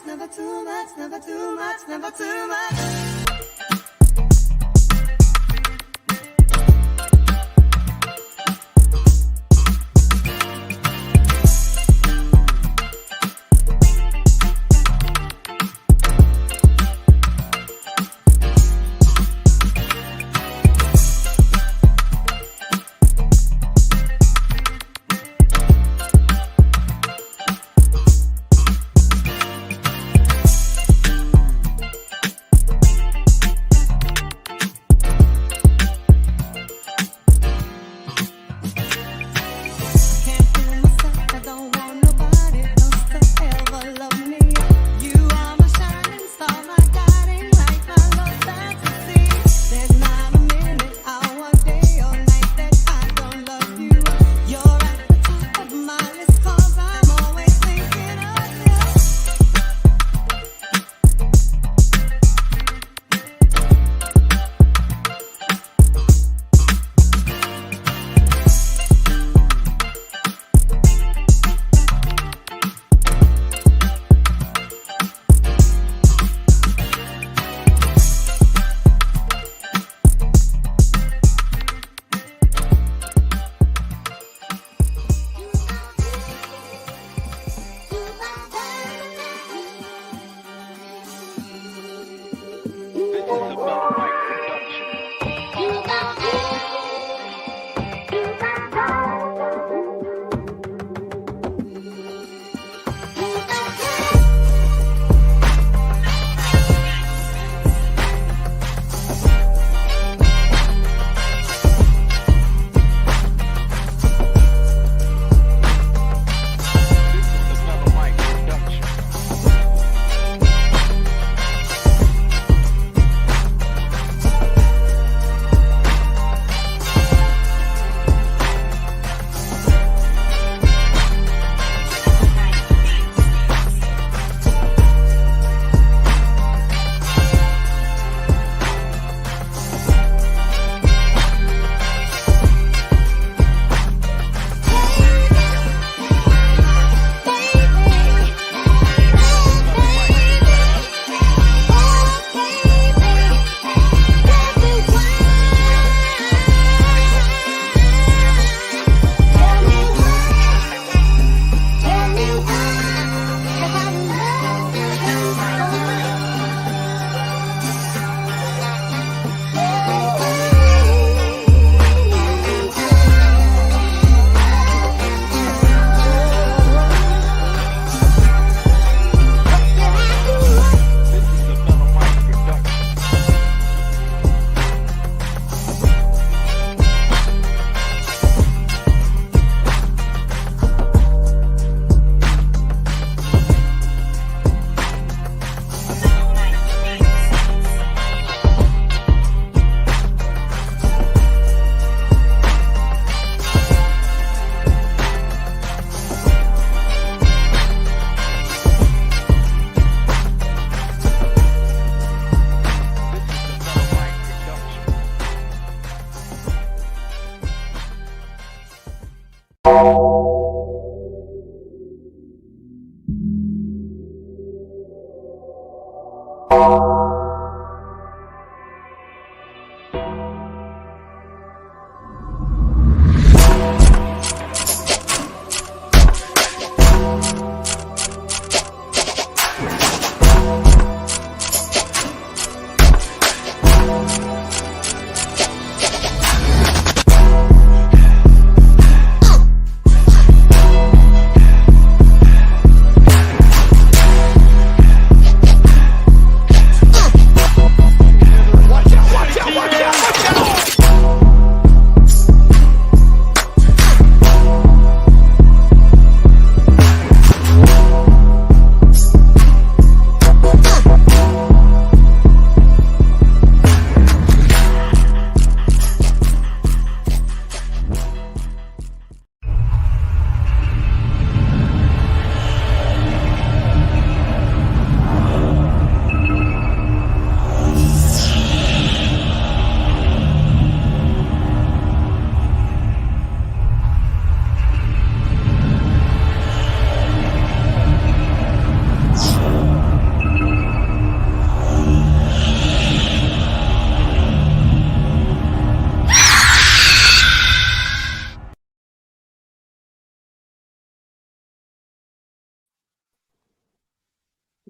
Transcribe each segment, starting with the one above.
never too much, never too much, never too much.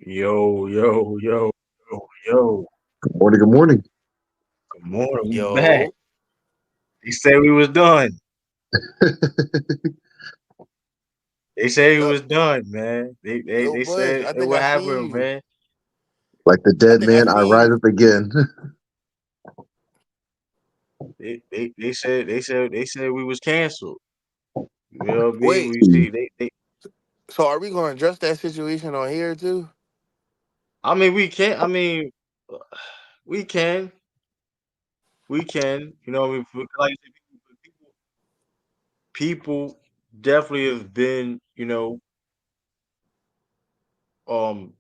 Yo, yo, yo, yo, yo. Good morning. Good morning. Good morning. We back. Yo, They said we was done. They said we was done, man. They they, yo, they Bush. said I it think what I seen happened, you. man. Like the I dead think I man, I seen rise you. up again. They said we was canceled. You know what I mean? Wait, We see they so are we going to address that situation on here too? I mean we can't we can we can, you know, like I said, people definitely have been,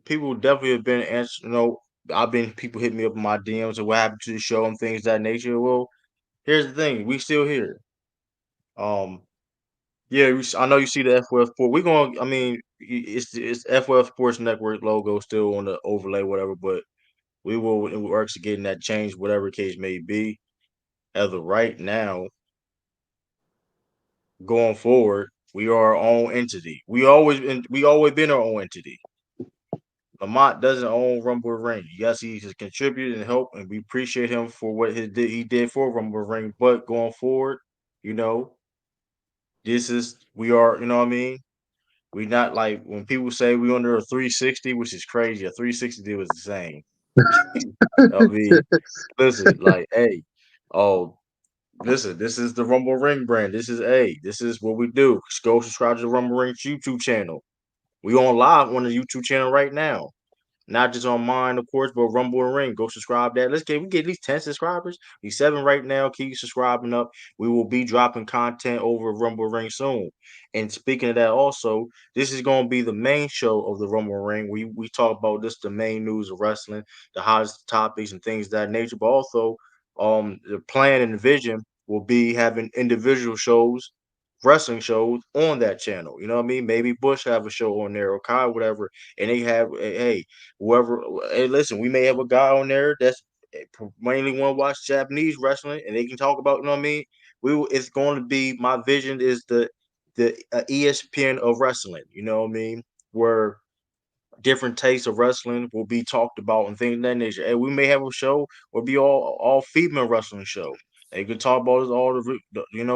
people definitely have been I've been people hit me up in my DMs and what happened to the show and things of that nature. Well, here's the thing, we still here. Um, yeah, I know you see the FF4. We're going. I mean, it's FF Sports Network logo still on the overlay, whatever. But we will in works to getting that changed, whatever the case may be. As of right now, going forward, we are our own entity. We always been our own entity. Lamont doesn't own Rumble Ring. Yes, he has contributed and helped, and we appreciate him for what he did for Rumble Ring. But going forward, you know, this is we are. You know what I mean? We not like when people say we under a 360, which is crazy. A 360 deal is insane. I mean, listen, like, hey, oh, listen, this is the Rumble Ring brand. This is what we do. Go subscribe to the Rumble Ring YouTube channel. We on live on the YouTube channel right now. Not just on mine, of course, but Rumble and Ring. Go subscribe that. We get at least 10 subscribers. We 7 right now. Keep subscribing up. We will be dropping content over Rumble Ring soon. And speaking of that, also, this is going to be the main show of the Rumble Ring. We talk about this, the main news of wrestling, the hottest topics and things of that nature. But also, the plan and the vision will be having individual shows, wrestling shows on that channel. You know what I mean? Maybe Bush have a show on there or Kai, whatever, and they have hey, whoever. Hey, listen, we may have a guy on there that's mainly want to watch Japanese wrestling, and they can talk about. You know what I mean? It's going to be my vision is the ESPN of wrestling. You know what I mean? Where different tastes of wrestling will be talked about and things of that nature. And we may have a show or be all female wrestling show. They could talk about it all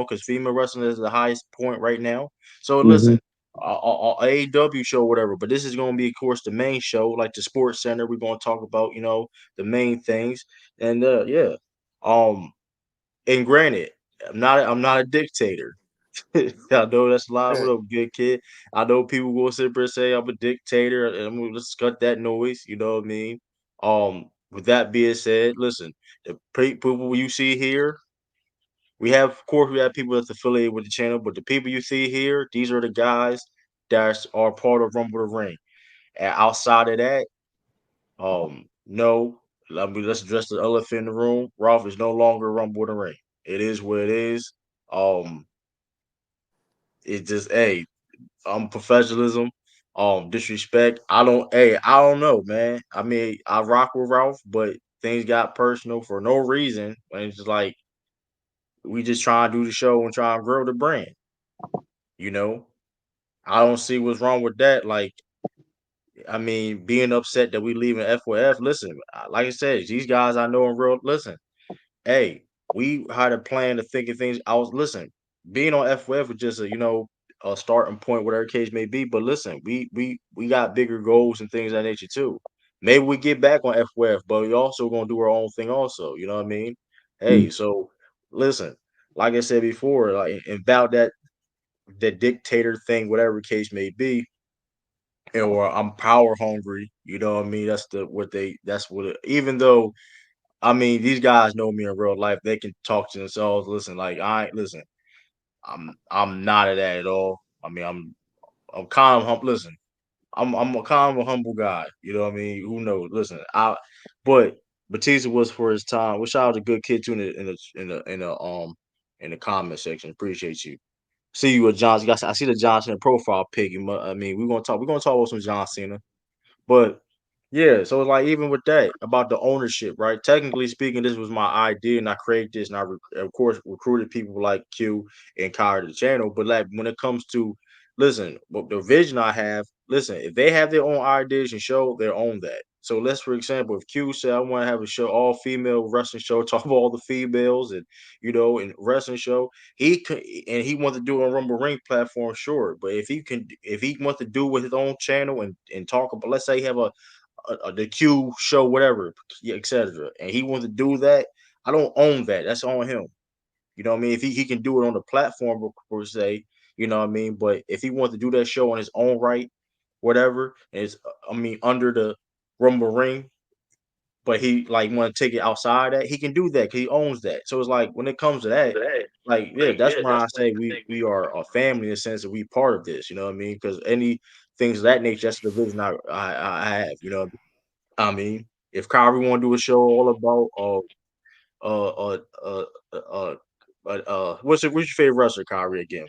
because female wrestling is the highest point right now. So Hmm. listen, AEW show whatever, but this is going to be of course the main show, like the Sports Center. We're going to talk about the main things, and yeah, um, and granted, I'm not a dictator. I know that's loud. What up, good kid? I know people will sit there and say I'm a dictator, and let's cut that noise. You know what I mean? With that being said, listen, the people you see here, of course, we have people that's affiliated with the channel, but the people you see here, these are the guys that are part of Rumble the Ring. And outside of that, no, let's address the elephant in the room. Ralph is no longer Rumble the Ring. It is what it is. Um, it just, hey, professionalism, disrespect. I don't know, man. I mean, I rock with Ralph, but things got personal for no reason. And it's just like we just try and do the show and try and grow the brand. You know, I don't see what's wrong with that. Like, I mean, being upset that we leaving F4F. Listen, like I said, these guys I know in real. Listen, hey, we had a plan to think of things. I was listen, being on FF was just a starting point, whatever case may be. But listen, we got bigger goals and things of that nature too. Maybe we get back on FF, but we also gonna do our own thing also. You know what I mean? Hey, so listen, like I said before, like about that dictator thing, whatever case may be, or I'm power hungry. You know what I mean? That's what even though I mean, these guys know me in real life. They can talk to themselves. Listen, like I ain't listen. I'm not at that at all. I mean, I'm kind of listen. I'm a kind of a humble guy. You know what I mean? Who knows? Listen, but Batista was for his time. Wish I was a good kid too in the comment section. Appreciate you. See you with John. I see the John Cena profile pic. I mean, we're gonna talk. We're gonna talk about some John Cena. But yeah, so like even with that about the ownership, right? Technically speaking, this was my idea, and I created this, and of course recruited people like Q and Kyra to the channel. But like when it comes to listen, what the vision I have, listen, if they have their own ideas and show, they're on that. So let's, for example, if Q said I want to have a show, all female wrestling show, talk about all the females and and wrestling show, he could, and he wants to do it on Rumble Ring platform, sure. But if he wants to do it with his own channel and talk about, let's say he have the Q show, whatever, etc., and he wants to do that, I don't own that. That's on him. You know what I mean? If he can do it on the platform per se, you know what I mean? But if he wants to do that show on his own right, whatever, and it's under the Rumble Ring, but he like want to take it outside that, he can do that because he owns that. So it's like when it comes to that, like yeah, that's why I say we are a family in the sense that we part of this. You know what I mean? Because any things of that nature, that's the vision I have. You know, I mean, if Kyrie want to do a show all about uh uh uh uh what's your favorite wrestler, Kyrie, again?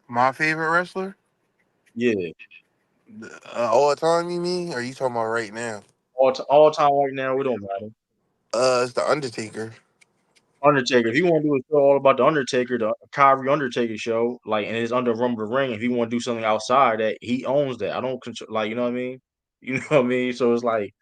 My favorite wrestler, Yeah, all the time. You mean? Or are you talking about right now? all time right now, it don't matter. It's the Undertaker. Undertaker. If you want to do a show all about the Undertaker, the Kyrie Undertaker show, like, and it's under Rumble the Ring. If you want to do something outside that, he owns that. I don't control, like, you know what I mean? You know what I mean? So it's like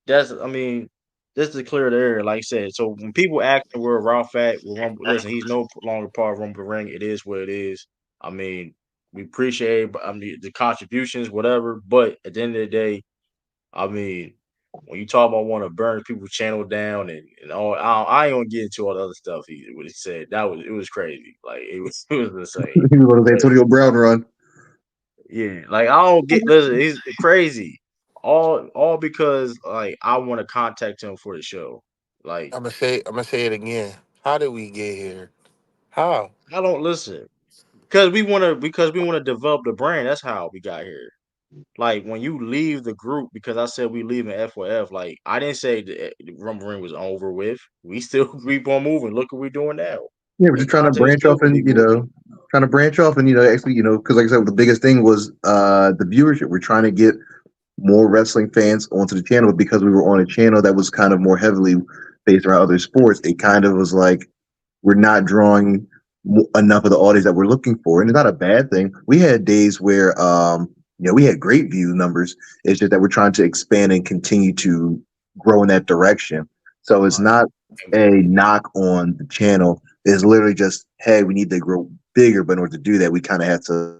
I mean, just to clear the air, like I said. So when people asking where Ralph at with Rumble, listen, he's no longer part of Rumble the Ring. It is what it is. I mean, we appreciate, the contributions, whatever. But at the end of the day, I mean, when you talk about want to burn people's channel down and all, I ain't gonna get into all the other stuff what he said. It was crazy. Like it was insane. He was on his But Antonio Brown run. yeah, like I don't get. Listen, he's crazy. All because like I want to contact him for the show. Like I'm gonna say it again. How did we get here? How? I don't listen because we want to develop the brand. That's how we got here. Like when you leave the group, because I said we leaving F4F. Like I didn't say the Rumble Ring was over with. We still keep on moving. Look what we're doing now. Yeah, we're The just trying to content is branch still off gonna be and moving. trying to branch off and actually because like I said, the biggest thing was the viewership. We're trying to get more wrestling fans onto the channel, but because we were on a channel that was kind of more heavily based around other sports, it kind of was like we're not drawing enough of the audience that we're looking for, and it's not a bad thing. We had days where we had great view numbers. It's just that we're trying to expand and continue to grow in that direction. So it's Right. not a knock on the channel. It's literally just, hey, we need to grow bigger, but in order to do that, we kind of have to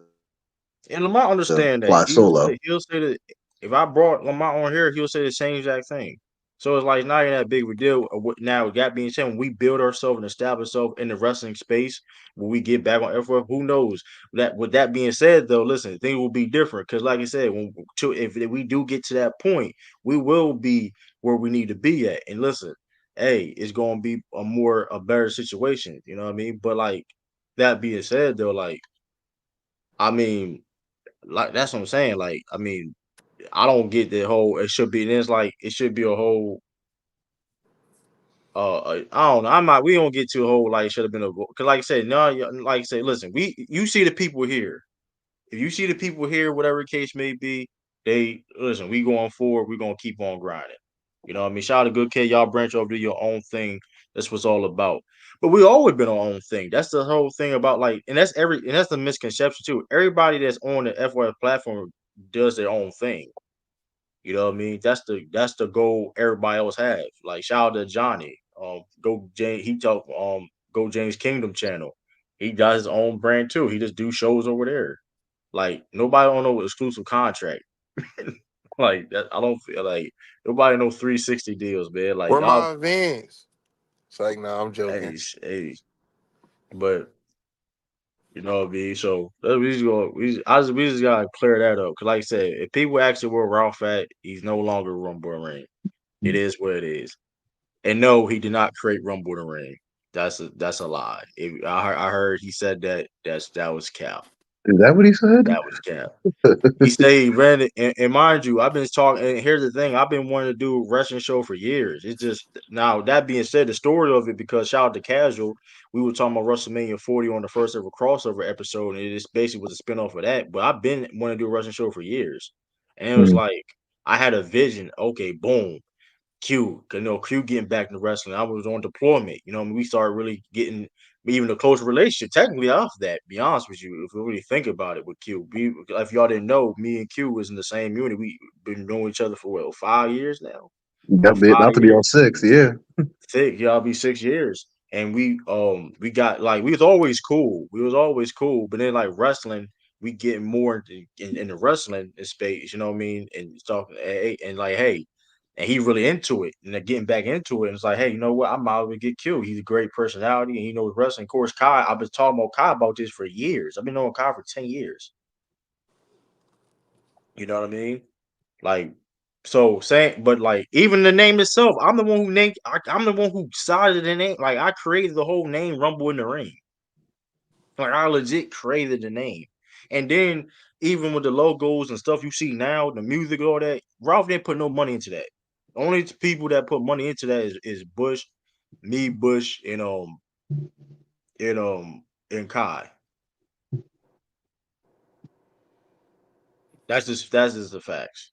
And Lamar understand that. fly solo. He'll say that if I brought Lamar on here, he'll say the same exact thing. So it's like not even that big of a deal. Now, with that being said, when we build ourselves and establish ourselves in the wrestling space, when we get back on FF, who knows? That with that being said, though, listen, things will be different because, like I said, if we do get to that point, we will be where we need to be at. And listen, hey, it's going to be a better situation. You know what I mean? But like that being said, though, like I mean. Like that's what I'm saying. Like, I mean, I don't get the whole. It should be. It's like it should be a whole. I don't know. I might. We don't get to a whole like it should have been a. Because like I said, no. Like I said, listen. You see the people here. If you see the people here, whatever the case may be, they listen. We going forward. We gonna keep on grinding. You know what I mean? Shout out to Good Kid. Y'all branch off, do your own thing. That's what's all about. But we always been our own thing. That's the whole thing about like, and that's the misconception too. Everybody that's on the FYF platform does their own thing. You know what I mean? That's the goal everybody else have. Like shout out to Johnny. Go James. He talk. Go James Kingdom channel. He got his own brand too. He just do shows over there. Like nobody on no exclusive contract. Like that, I don't feel like nobody know 360 deals, man. Like Where y'all, my Vans? It's like, no, I'm joking. hey, but you know what I mean. So we just go. We just gotta clear that up. Cause like I said, if people actually were Ralph at, he's no longer Rumble Ring. It is what it is. And no, he did not create Rumble the Ring. That's a lie. I heard he said that was cap. Is that what he said? That was cap. He said he ran it, and mind you, I've been talking. And here's the thing: I've been wanting to do a wrestling show for years. It's just now that being said, the story of it because shout out to Casual, we were talking about WrestleMania 40 on the first ever crossover episode, and it just basically was a spinoff of that. But I've been wanting to do a wrestling show for years, and it was Hmm. like I had a vision. Okay, boom, Q, Q getting back into wrestling. I was on deployment. You know, we started really getting But even a close relationship, technically off that, be honest with you, if we really think about it with Q. If y'all didn't know, me and Q was in the same unit. We've been knowing each other for what, 5 years now? Yep, About five about to be on years. 6. Yeah. Six, y'all be 6 years. And we got like we was always cool. We was always cool. But then like wrestling, we get more in the wrestling space, you know what I mean? And talking and like, hey, and he really into it. And then getting back into it. And it's like, hey, you know what? I might as well get killed. He's a great personality and he knows wrestling. Of course, Kai, I've been talking about Kai about this for years. I've been knowing Kai for 10 years. You know what I mean? Like, so saying, but like even the name itself, I'm the one who named. I'm the one who started the name. Like I created the whole name Rumble in the Ring. Like I legit created the name, and then even with the logos and stuff you see now, the music, all that, Ralph didn't put no money into that. Only people that put money into that is Bush, me, Bush, and and Kai. That's just the facts.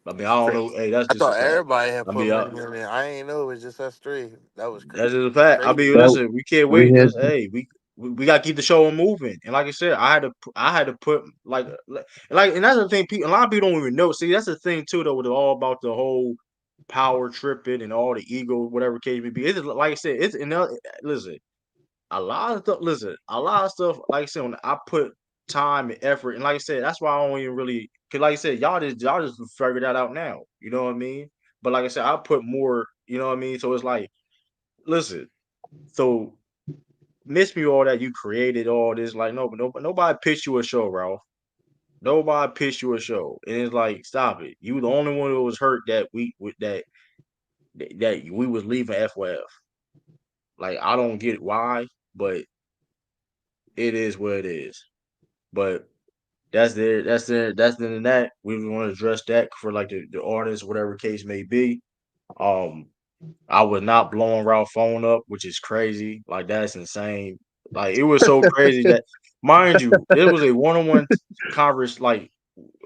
I mean, I It's don't know. crazy. Hey, that's I just a thought fact. everybody had I put mean, money in it. I ain't know it was just us three. That was that's crazy. just a It's fact. I crazy. mean, Well, listen, we can't we wait had because hey, we got to keep the show moving. And like I said, I had to put like, and that's the thing. People, a lot of people don't even know. See, that's the thing too, though. With all about the whole power tripping and all the ego, whatever case may be. It's just, like I said, it's another. Listen, a lot of stuff. Listen, a lot of stuff. Like I said, when I put time and effort, and like I said, that's why I don't even really. Cause like I said, y'all just figured that out now. You know what I mean? But like I said, I put more. You know what I mean? So it's like, listen. So miss me all that you created all this. Like no, but nobody pitched you a show, Ralph. Nobody pitched you a show, and it's like stop it. You the only one who was hurt that we with that we was leaving FYF. Like I don't get why, but it is what it is. But that's that. We want to address that for like the artist, whatever case may be. Um, I was not blowing Ralph's phone up, which is crazy. Like that's insane. Like it was so crazy that, mind you, it was a one-on-one converse like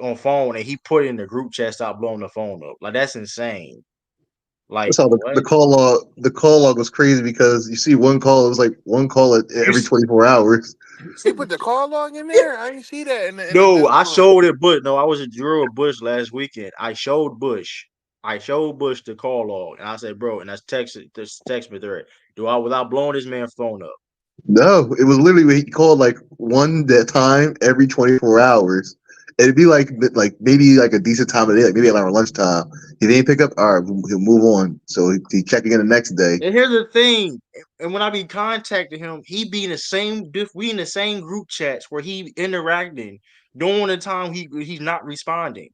on phone, and he put in the group chat, "Stop blowing the phone up." Like that's insane. Like That's how the what? call log was crazy because you see one call, it was like one call You every 24 hours. He put the call log in there. I didn't see that in the No, I Discord. showed it, but no, I was a Drew of Bush last weekend. I showed Bush. I showed Bush the call log, and I said, "Bro," and that's text me thread. Do I without blowing this man's phone up? No, it was literally he called like one that time every 24 hours. It'd be like maybe like a decent time of day, like maybe around lunchtime. He didn't pick up. All right, he'll move on. So he check again the next day. And here's the thing, and when I be contacting him, he be in the same we in the same group chats where he interacting during the time he's not responding.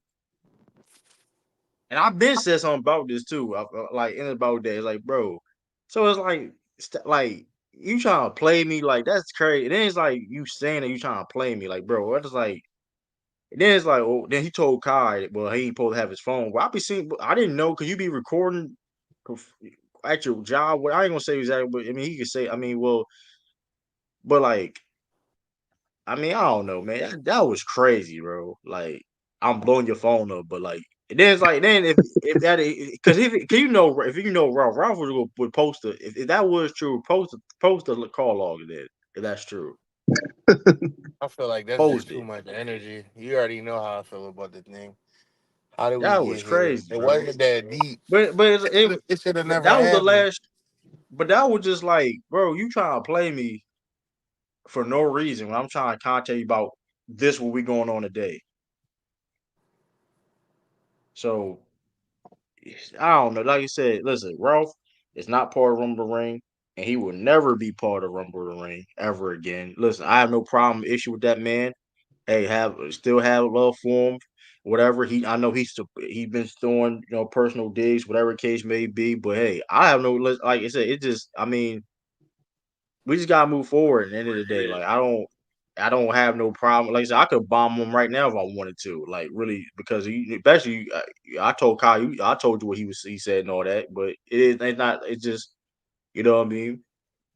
And I've been said something about this too, like in about that. It's like, bro, so it's like, like you trying to play me, like that's crazy. And then it's like you saying that you trying to play me, like, bro, what is like? And then it's like, oh, then he told Kai, well, he ain't supposed to have his phone. Well, I be seeing, I didn't know, cause you be recording at your job. Well, I ain't gonna say exactly, but I mean, he could say, I mean, well, but like, I mean, I don't know, man. That was crazy, bro. Like, I'm blowing your phone up, but like, and then it's like, then if that, because cause if you know Ralph would post if that was true, post a call log of that if that's true. I feel like that's just Post too it. much energy. You already know how I feel about the thing. How did we That was get here? crazy, It bro. wasn't that deep. But It should have never that was the happened. last. But that was just like, bro, you trying to play me for no reason when I'm trying to contact you about this what we going on today. So I don't know. Like you said, listen, Ralph is not part of Rumble Ring, and he will never be part of Rumble Ring ever again. Listen, I have no problem issue with that man. Hey, still have love for him. Whatever I know he's been throwing personal digs, whatever case may be. But hey, I have no like I said. It just I mean we just gotta move forward. At the end of the day, like I don't have no problem. Like I said, I could bomb him right now if I wanted to. Like really, because especially I told Kyle, I told you what he said and all that. But it's not. It's just what I mean.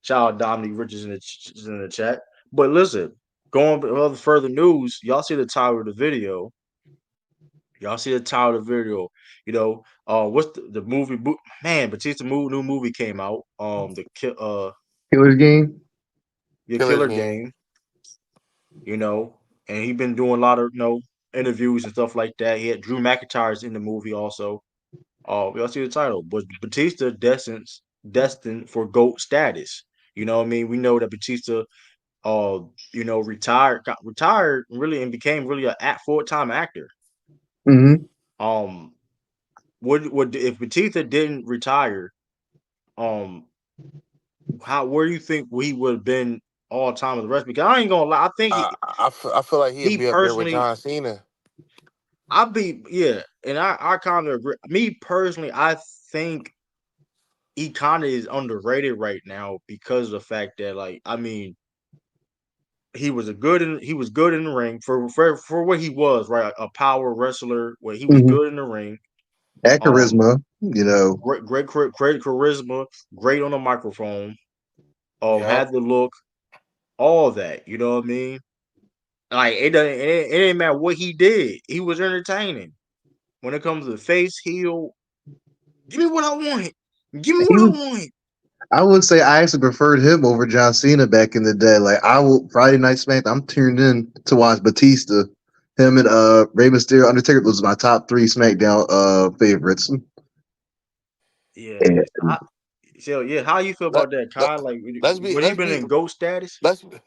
Shout out Dominic Richards in the chat. But listen, going to other further news, y'all see the title of the video. Y'all see the title of the video. What's the movie? Man, Batista new movie came out. Killer's Game. Your Killer's Killer Game. Game. You know, and he been doing a lot of interviews and stuff like that. He had Drew McIntyre's in the movie also. Y'all see the title, but Batista destined for GOAT status. You know what I mean? We know that Batista, got retired really and became really a full time actor. Mm-hmm. Um, would if Batista didn't retire? Um, where do you think he would have been all time with the rest? Because I ain't gonna lie, I think I feel like he'd he be up there with personally, John Cena. and I kind of agree. Me personally, I think he kind of is underrated right now because of the fact that, like, I mean, he was good in the ring for what he was, right? A power wrestler where he was Mm-hmm. good in the ring. At Um, charisma, you know. great charisma, great on the microphone. Yep. Had the look, all that. You know what I mean? Like it didn't matter what he did. He was entertaining. When it comes to face heel, give me what I want. Give me He what I was. want. I would say I actually preferred him over John Cena back in the day. Like I will Friday Night Smack. I'm tuned in to watch Batista. Him and Rey Mysterio, Undertaker was my top three SmackDown favorites. Yeah. And So yeah, how you feel Let, about that, let, Kyle? Like, let's be would he let's been be in GOAT status?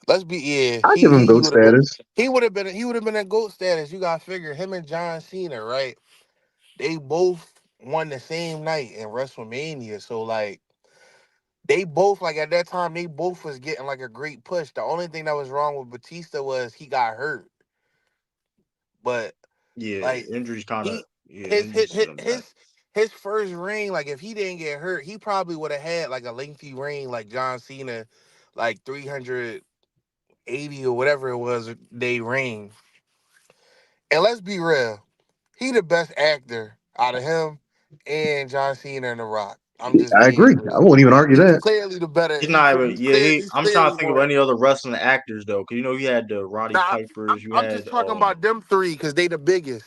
let's be yeah. I give him He GOAT would have been status. he would have been in GOAT status. You gotta figure him and John Cena, right? They both won the same night in WrestleMania. So like they both like at that time they both was getting like a great push. The only thing that was wrong with Batista was he got hurt. But Yeah, like injuries kind of he yeah, injuries set him back. his first reign, like if he didn't get hurt, he probably would have had like a lengthy reign like John Cena, like 380 or whatever it was they reign. And let's be real, he the best actor out of him and John Cena and The Rock. I'm just I being agree. I real. won't even argue He's that. clearly the better. He's not even. Yeah, He's I'm trying clearly to think of more. any other wrestling actors though, because you had the Roddy Nah, Pipers. You I'm just had talking about them three because they the biggest.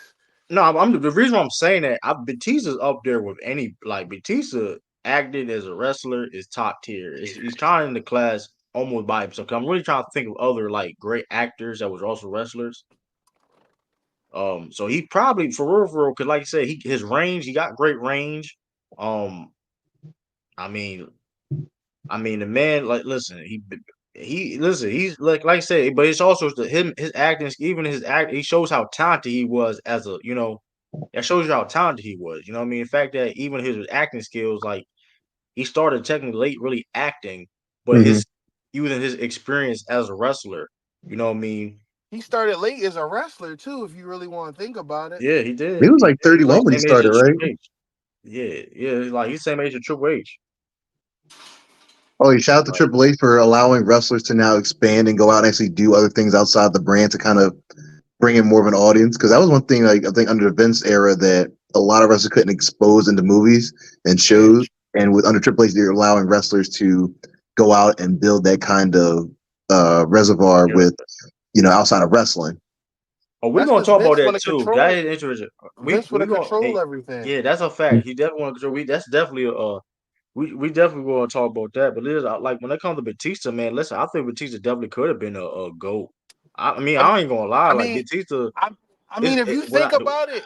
No, the reason why I'm saying that Batista's up there with any like Batista acted as a wrestler is top tier. He's kind of in the class almost by himself. 'Cause I'm really trying to think of other like great actors that was also wrestlers. So he probably for real, because like you said, his range, he got great range. Um, I mean, the man, like, listen, he's like I said, but it's also his acting, even his act, he shows how talented he was as a, that shows you how talented he was. You know what I mean? The fact that even his acting skills, like he started technically late, really acting, but Hmm. using his experience as a wrestler. You know what I mean? He started late as a wrestler too, if you really want to think about it. Yeah, he He did. was He like did. He was 31 like when he same age started, as right? Triple H. Yeah, yeah, like he's same age as Triple H. Oh, yeah, shout out to Like, Triple H for allowing wrestlers to now expand and go out and actually do other things outside the brand to kind of bring in more of an audience. Because that was one thing, like I think under the Vince era, that a lot of wrestlers couldn't expose into movies and Yeah. shows. And with under Triple H, they're allowing wrestlers to go out and build that kind of reservoir yeah. with outside of wrestling. Oh, we're That's gonna because talk about Vince want that to too. That control. is interesting. Vince want We to gonna control hey, everything. yeah, that's a fact. He definitely want to control. That's definitely we definitely want to talk about that. But it is like when it comes to Batista, man. Listen, I think Batista definitely could have been a goat. I mean, I, I ain't gonna lie. I Like mean, Batista I, I is mean, if you what think about it,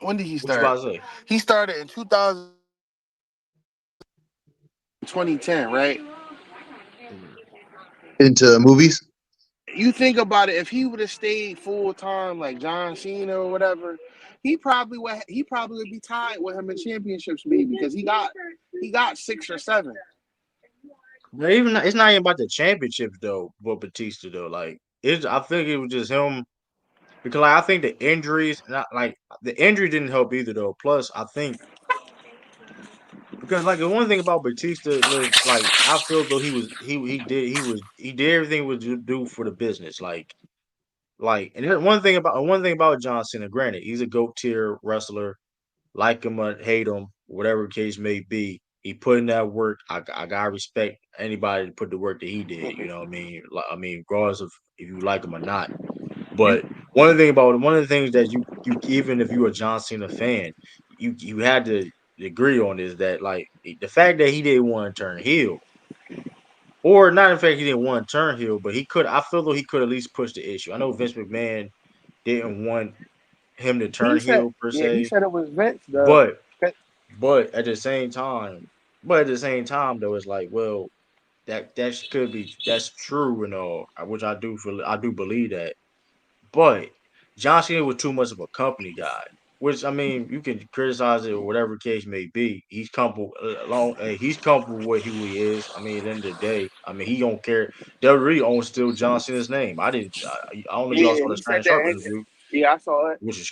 when did he what you start? about to say? He started in 2010, right? Into movies. You think about it, if he would have stayed full time like John Cena or whatever, he probably would be tied with him in championships maybe because he got 6 or 7. But even it's not even about the championships though. But Batista though, like I think it was just him because like I think the injuries, not like the injury didn't help either though. Plus, I think because like the one thing about Batista was like I feel though he did everything he was do for the business and then one thing about John Cena. Granted, he's a GOAT tier wrestler, like him or hate him, whatever the case may be. He put in that work. I gotta respect anybody to put the work that he did. You know what I mean? Like, I mean, regardless of if you like him or not. But one of the things that you even if you're a John Cena fan, you had to agree on is that like the fact that he didn't want to turn heel, or not in fact he didn't want to turn heel, but he could. I feel though he could at least push the issue. I know Vince McMahon didn't want him to He turn said, heel per yeah, he se, said it was Vince. but but at the same time, though, it's like, well, that could be that's true and all, which I do believe that. But John Cena was too much of a company guy, which I mean, you can criticize it or whatever case may be. He's comfortable he's comfortable with who he is. I mean, at the end of the day, I mean, he don't care. WWE owns still John Cena's name. I don't know if y'all Yeah, saw the he said Shannon Sharp that. interview, Yeah, I saw it, which is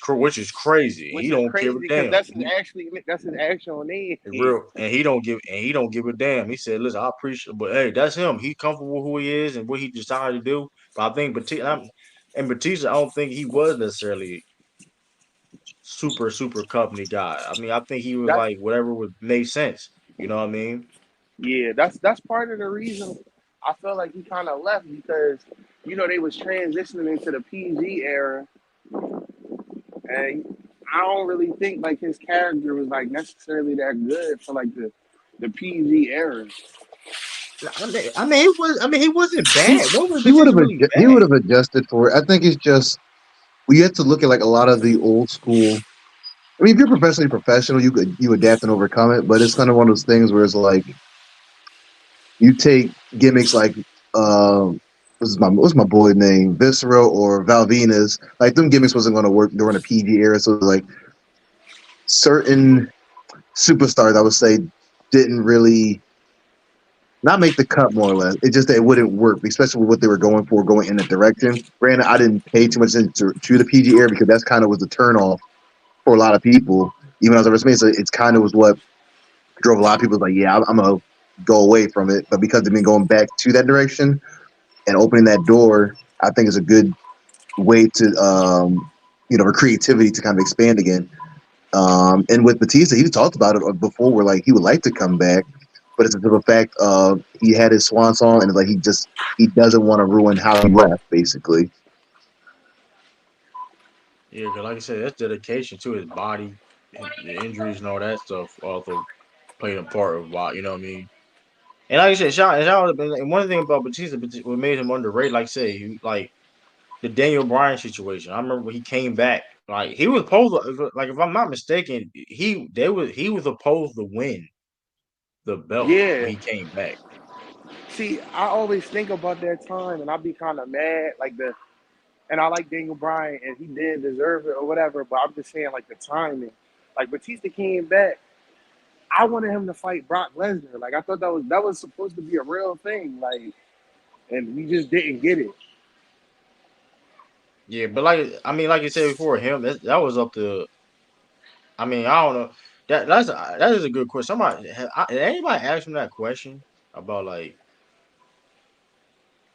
crazy. He which is don't give crazy a because damn. that's his actual name. Real, and he don't give a damn. He said, "Listen, I appreciate, but hey, that's him. He comfortable with who he is and what he decided to do." But I think Batista, I don't think he was necessarily super company guy. I mean, I think he was That's like whatever would make sense. You know what I mean? yeah, that's part of the reason I feel like he kind of left because they was transitioning into the PG era, and I don't really think like his character was like necessarily that good for like the PG era. He wasn't He bad. What was he would Batista have really he bad? would have adjusted for it. I think it's just we have to look at like a lot of the old school. I mean, if you're professionally professional, you adapt and overcome it. But it's kind of one of those things where it's like you take gimmicks like what's my boy name, Viscera or Val Venus. Like them gimmicks wasn't going to work during the PG era. So like certain superstars, I would say, didn't really not make the cut more or less. It just that it wouldn't work, especially with what they were going for, going in that direction. Granted, I didn't pay too much attention to the PG era because that's kind of was the turn off for a lot of people. Even as a WrestleMania, so it's kind of was what drove a lot of people like, yeah, I'm gonna go away from it. But because they've been going back to that direction and opening that door, I think is a good way to for creativity to kind of expand again. And with Batista, he talked about it before, where like he would like to come back, but it's a simple fact of he had his swan song, and it's like he doesn't want to ruin how he left, basically. Yeah, because like I said, that's dedication to his body, the injuries and all that stuff also played a part of why. You know what I mean? And like I said, and one thing about Batista, what made him underrated, like I say, like the Daniel Bryan situation. I remember when he came back, like he was supposed to, like if I'm not mistaken, he was supposed to win the belt when Yeah. he came back. See, I always think about that time, and I be kind of mad, and I like Daniel Bryan, and he did deserve it or whatever. But I'm just saying, like the timing, like Batista came back. I wanted him to fight Brock Lesnar. Like I thought that was supposed to be a real thing. Like, and we just didn't get it. Yeah, but like you said before, that was up to. I mean, I don't know. That is a good question. Did anybody ask him that question about like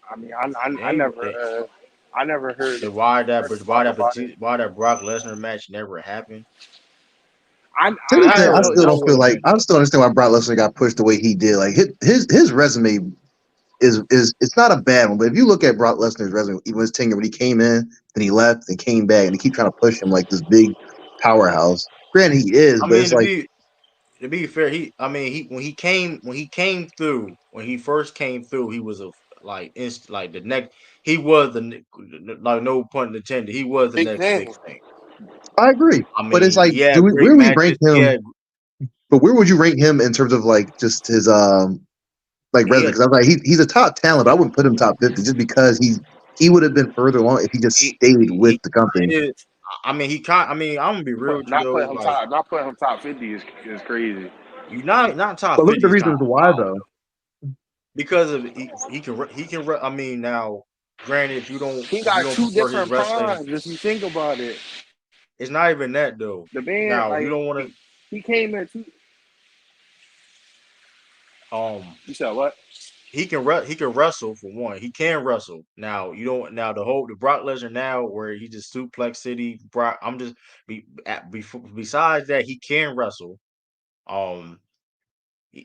I mean, I any, never, I never heard why talk about it. Why that Brock Lesnar match never happened? To this I day, don't I know. still That don't would feel have like been I still understand why Brock Lesnar got pushed the way he did. Like his resume is it's not a bad one, but if you look at Brock Lesnar's resume, even his tenure when he came in, then he left and came back, and they keep trying to push him like this big powerhouse. Granted, he is, I but mean, it's like to be fair, he when he came through when he first came through, he was a like the next he was like no pun intended, he was the Big next big thing. thing. I agree. I But it's mean, like, he had great where we rank matches. him? But where would you rank him in terms of like just his like He resume? had Because I'm like he's a top talent, but I wouldn't put him top 50 just because he would have been further along if he just stayed with he the company. kinda is. I mean, I mean, I'm gonna be real with you Not though. putting him Like, top, not putting him top 50 is crazy. you not top But look at the 50 is kind reasons of why wild though. because of he can. I mean, now, granted, He if you got don't two prefer his different wrestling, primes. If you think about it, it's not even that though. the man Now, if you like don't want he came in two. to, You said what? he can wrestle for one. He can wrestle. Now you don't now the Brock Lesnar now where he just suplex city Brock. I'm just besides that he can wrestle. Um,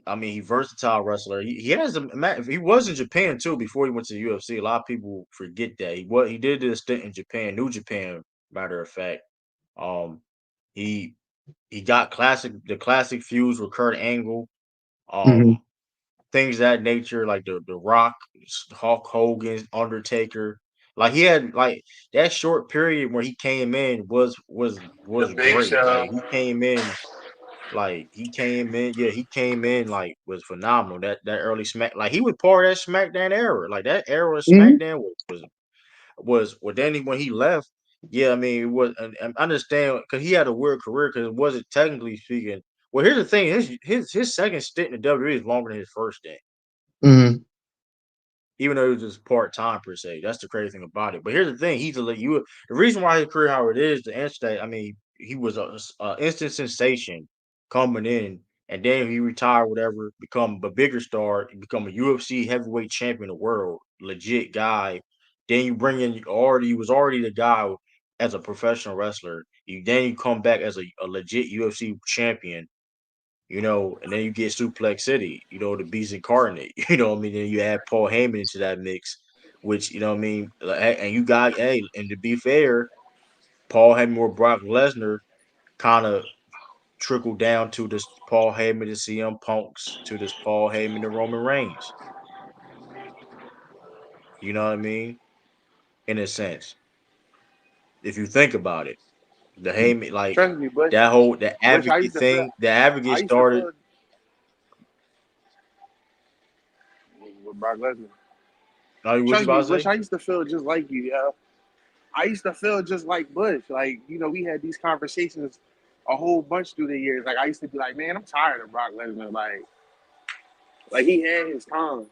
I mean, he versatile wrestler. He has a he was in Japan too before he went to the UFC. A lot of people forget that he did a stint in Japan, New Japan, matter of fact. Um, he he got the classic feuds with Kurt Angle, Hmm. um, things of that nature, like the Rock, Hulk Hogan, Undertaker. Like he had like that short period where he came in The was Big great. Show. He came in like was phenomenal. That early Smack, like he was part of that SmackDown era. Like that era of Hmm. SmackDown was well. Then when he left, yeah, I mean, it was. And I understand because he had a weird career because it wasn't technically speaking. Well, here's the thing: his second stint in the WWE is longer than his first stint, Hmm. even though it was just part time per se. That's the crazy thing about it. But here's the thing: the reason why his career how it is to answer that. I mean, he was a instant sensation coming in, and then he retired, whatever, become a bigger star, become a UFC heavyweight champion of the world, legit guy. Then you bring in he was already the guy as a professional wrestler. You come back as a legit UFC champion, and then you get Suplex City, the Beast Incarnate, what I mean? Then you add Paul Heyman into that mix, which, what I mean? And you got, hey, and to be fair, Paul Heyman or Brock Lesnar kind of trickled down to this Paul Heyman to CM Punks to this Paul Heyman to Roman Reigns. You know what I mean? In a sense, if you think about it, the Heyman, like Trust me, the Bush. advocate thing, the advocate I used to started. feel with Brock Lesnar. What you Trust about me, to Bush. say? I used to feel just like you, yo. I used to feel just like Bush. Like, we had these conversations a whole bunch through the years. Like, I used to be like, man, I'm tired of Brock Lesnar. Like he had his time.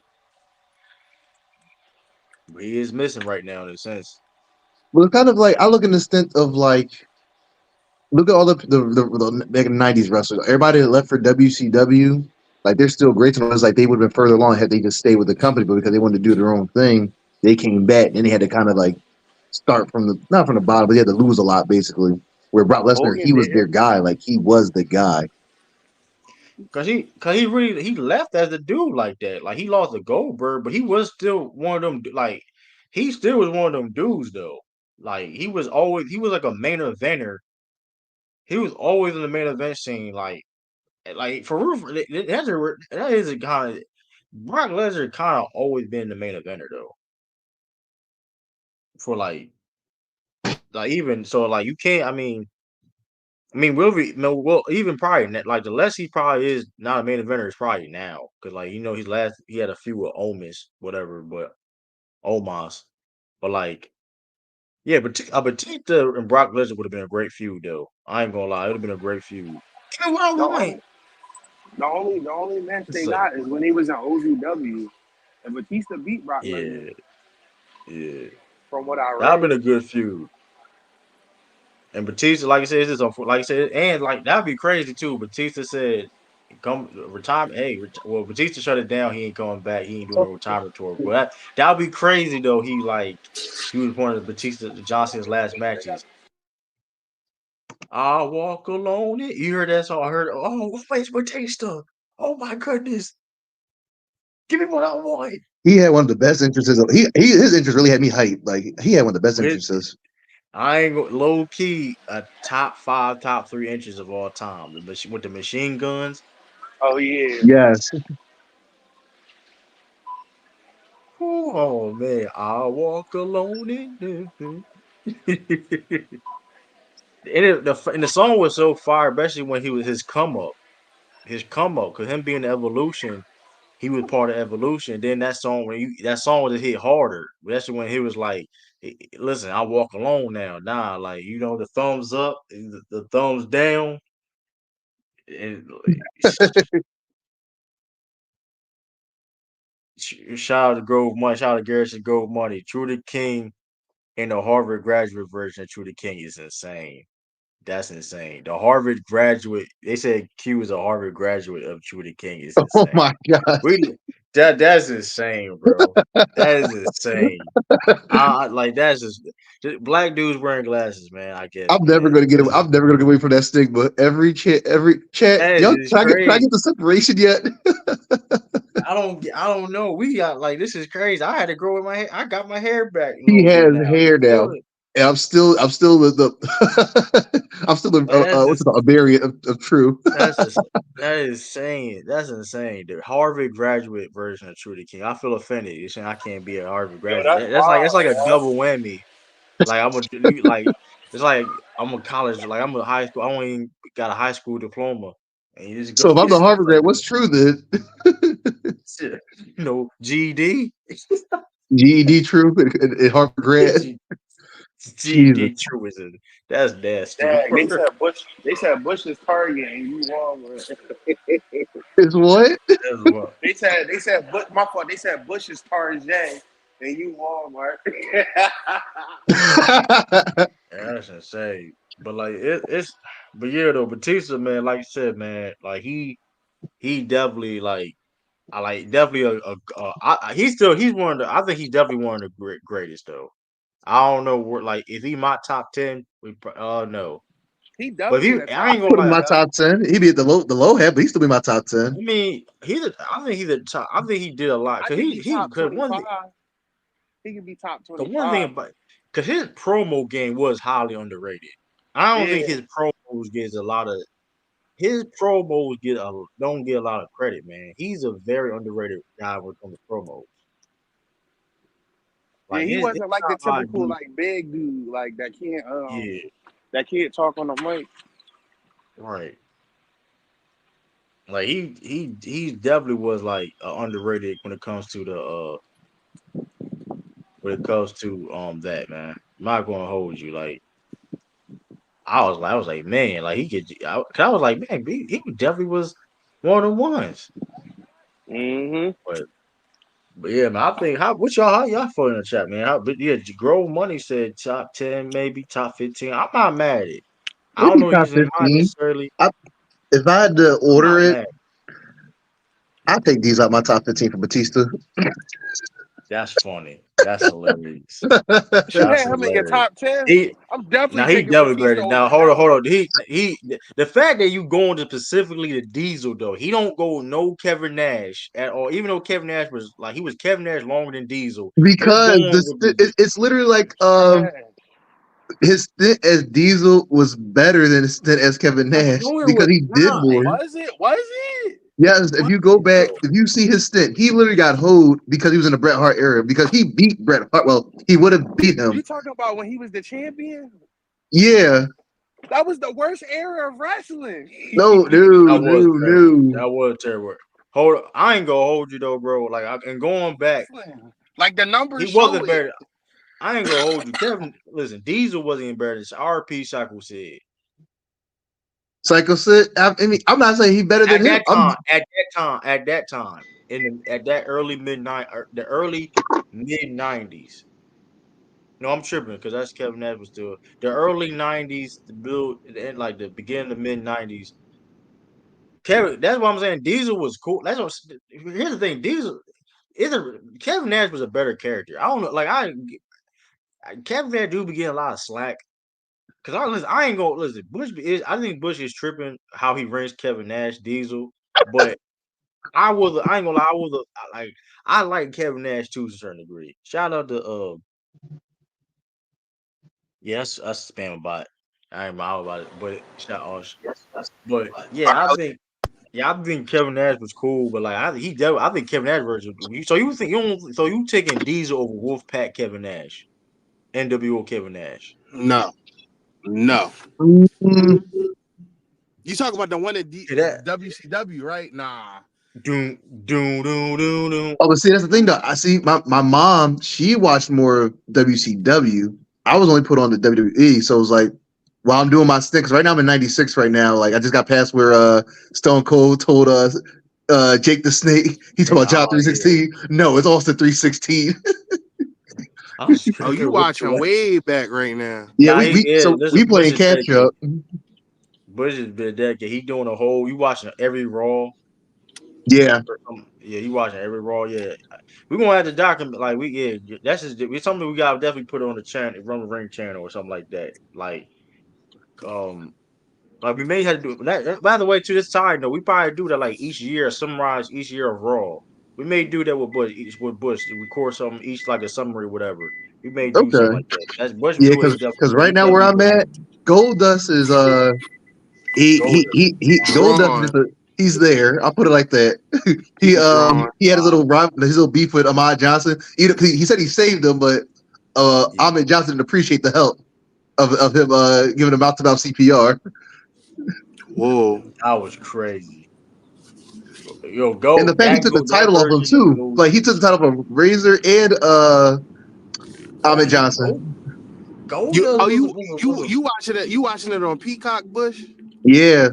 He is missing right now in a sense. But it's kind of like I look in the sense of like look at all the back in the '90s wrestlers. Everybody that left for WCW, like they're still great. And it's like they would have been further along had they just stayed with the company, but because they wanted to do their own thing, they came back and they had to kind of like start from the not from the bottom, but they had to lose a lot basically. Where Brock Lesnar, Hogan he was their didn't. guy, like he was the guy. Cause he really he left as a dude like that. Like he lost to Goldberg, but he was still one of them. Like he still was one of them dudes though. Like he was like a main eventer. He was always in the main event scene. Like for real, that is a kind of Brock Lesnar kind of always been the main eventer though. For like even so like you can't. I mean, will be no. Well, even probably like the less he probably is not a main eventer is probably now because like he had a few with Omis whatever, but Omos, but like yeah, but Batista and Brock Lesnar would have been a great feud though. I ain't gonna lie, it would have been a great feud. Give me what I The want. only, the only match It's they like got is when he was in OVW, and Batista beat Brock Lesnar. yeah, yeah, From what I that'd been read. a good feud. And Batista, like I said, it's just like I said, and like that'd be crazy too. Batista said, "Come retirement." Hey, well, Batista shut it down. He ain't coming back. He ain't doing a retirement tour. But that'd be crazy though. He was one of Batista Johnson's last matches. I walk alone. You heard that song? I heard. Oh, where's Batista? Oh my goodness! Give me what I want. He had one of the best entrances. His entrance really had me hyped. Like he had one of the best With entrances. I ain't low key a top 5, top 3 inches of all time. With the machine guns. Oh yeah. Yes. Oh man, I walk alone in the and the song was so fire, especially when he was his come up, because him being the evolution, he was part of evolution. Then that song just hit harder, especially when he was like, "Listen, I walk alone now." Nah, like the thumbs up, the thumbs down, and shout out to Grove Money, shout out to Garrison Grove Money, True the King, and the Harvard graduate version of True the King is insane. That's insane. The Harvard graduate, they said Q is a Harvard graduate of True the King is Oh insane. my god. We that's insane, bro. That is insane. Like that's just black dudes wearing glasses, man. I guess, I'm never man. gonna get. I'm never gonna get away from that stigma. Every chat. That Yo, is can I crazy. get the separation yet? I don't know. We got like this is crazy. I had to grow in my hair. I got my hair back a He little bit has now. You hair feel now, it? and I'm still the I'm still Like that's what's just it, a variant of true. that's just that is insane. That's insane. The Harvard graduate version of Trudy King. I feel offended. You're saying I can't be a Harvard Yo, graduate. that's That's like wild, a yo. double whammy. Like like it's like I'm a college. Like I'm a high school. I only even got a high school diploma, and you just go So if I'm the get Harvard grad, what's true then? GED. GED true and Harvard grad. Jesus, GED truism. That's nasty. Dang, they said Bush is Target and you Walmart. is what? That's what. They said my fault. They said Bush is Target and you Walmart. That's insane. But like it's but yeah though, Batista, man, like you said, man, like he definitely like I like definitely he's one of the I think he's definitely one of the greatest though. I don't know where like if he my top 10, no. He But if definitely in he the I top ain't gonna Put him in lie, my 10, yo. top 10. He'd be at the low head, but he'd still be my top I 10. mean I think he's the top I think he did a lot I because think he he top because 25. He could be top the one thing 25. about because his promo game was highly underrated. I don't think Yeah. his promos gets a lot of his promos don't get a lot of credit, man. He's a very underrated guy when it comes to promos. Yeah, Like he his wasn't like the style typical like big dude like yeah, that can't talk on the mic. right. Like he definitely was like underrated when it comes to the that man. I'm not gonna hold you like I was like man like he could I was like man he definitely was one of the ones. Mm-hmm. But yeah, man, I think how y'all feeling in the chat, man? But yeah, Grove Money said top 10, maybe top 15. I'm not mad at it. I don't Maybe know top he's in mine 15. necessarily. If I had to I'm order not it, mad. I'd take these out my top 15 for Batista. That's funny. That's hilarious. You Batista That's had him in your hilarious. top 10. He I'm definitely now he taking definitely Batista better. over Now him. hold on. The fact that you going to specifically the Diesel though, he don't go no Kevin Nash at all. Even though Kevin Nash was like he was Kevin Nash longer than Diesel. You because going with the it's literally like Trash. his stint as Diesel was better than his stint as Kevin Nash no, it because was he did not. more. Was it? Was it? Yes, if What you go back, though? if you see his stint, he literally got hoed because he was in the Bret Hart era because he beat Bret Hart. Well, he would have beat him. You talking about when he was the champion? Yeah. That was the worst era of wrestling. No, That was terrible. no. That was terrible. Hold, I ain't gonna hold you though, bro. Like, and going back, Wrestling. Like the he numbers show wasn't it. better. I ain't gonna hold you, Kevin. Listen, Diesel wasn't even better than RP Shackle said Psycho said, I mean, I'm not saying he's better than at him. that time. At that time, at that the early mid '90s. No, I'm tripping because that's Kevin Nash was still the early '90s, the build, and like the beginning of mid '90s. Kevin, that's what I'm saying. Diesel was cool. Here's the thing. Kevin Nash was a better character. I don't know. Like Kevin Nash do be getting a lot of slack. Cause I ain't gonna listen. I think Bush is tripping how he ranks Kevin Nash, Diesel. But I ain't gonna lie. I like Kevin Nash to a certain degree. Shout out to yes, that's spam bot. I ain't mad about it, but shout out. But yeah, I think Kevin Nash was cool, but like I think Kevin Nash version. So you think you don't? So you taking Diesel over Wolfpack Kevin Nash, NWO Kevin Nash? No. No. Mm, You talking about the one at See that? WCW, right? Nah. Doom, doom, doom, doom, doom. Oh, but see, that's the thing, though. I see my mom, she watched more of WCW. I was only put on the WWE. So it was like, while I'm doing my stint, because right now I'm in 96 right now. Like, I just got past where Stone Cold told us, Jake the Snake, he talked about John Oh yeah, 316. No, it's Austin 316. I'm Oh, you screaming with the watching way back right now. Yeah, Nah, he is. we Listen, Bush playing is catch dedicated. up. Bush has been dedicated. He doing a whole. You watching every Raw Yeah. or something. Yeah, you watching every Raw. Yeah, we're gonna have to document. Like that's just it's something we gotta definitely put on the channel, Run the Ring channel or something like that. Um, like we may have to do that. By the way, to this side note, we probably do that like each year, summarize each year of Raw. We may do that with Bush. With Bush, record something each like a summary, whatever. We may do something Okay. like that. That's Bush Yeah, do it. because He definitely right he now where definitely I'm do it. at, Goldust is Gold Dust is Goldust is Drawn. he's there. I'll put it like that. He was drawn. He had his little beef with Ahmad Johnson. He said he saved him, but yeah, Ahmed Johnson didn't appreciate the help of him giving him mouth to mouth CPR. Whoa. that was crazy. Yo, And the fact he took the that title off him version of too. Gold Like he took the title from Razor and Ahmed Johnson. Gold You Dust oh was a you watching it? You watching it on Peacock, Bush? Yeah.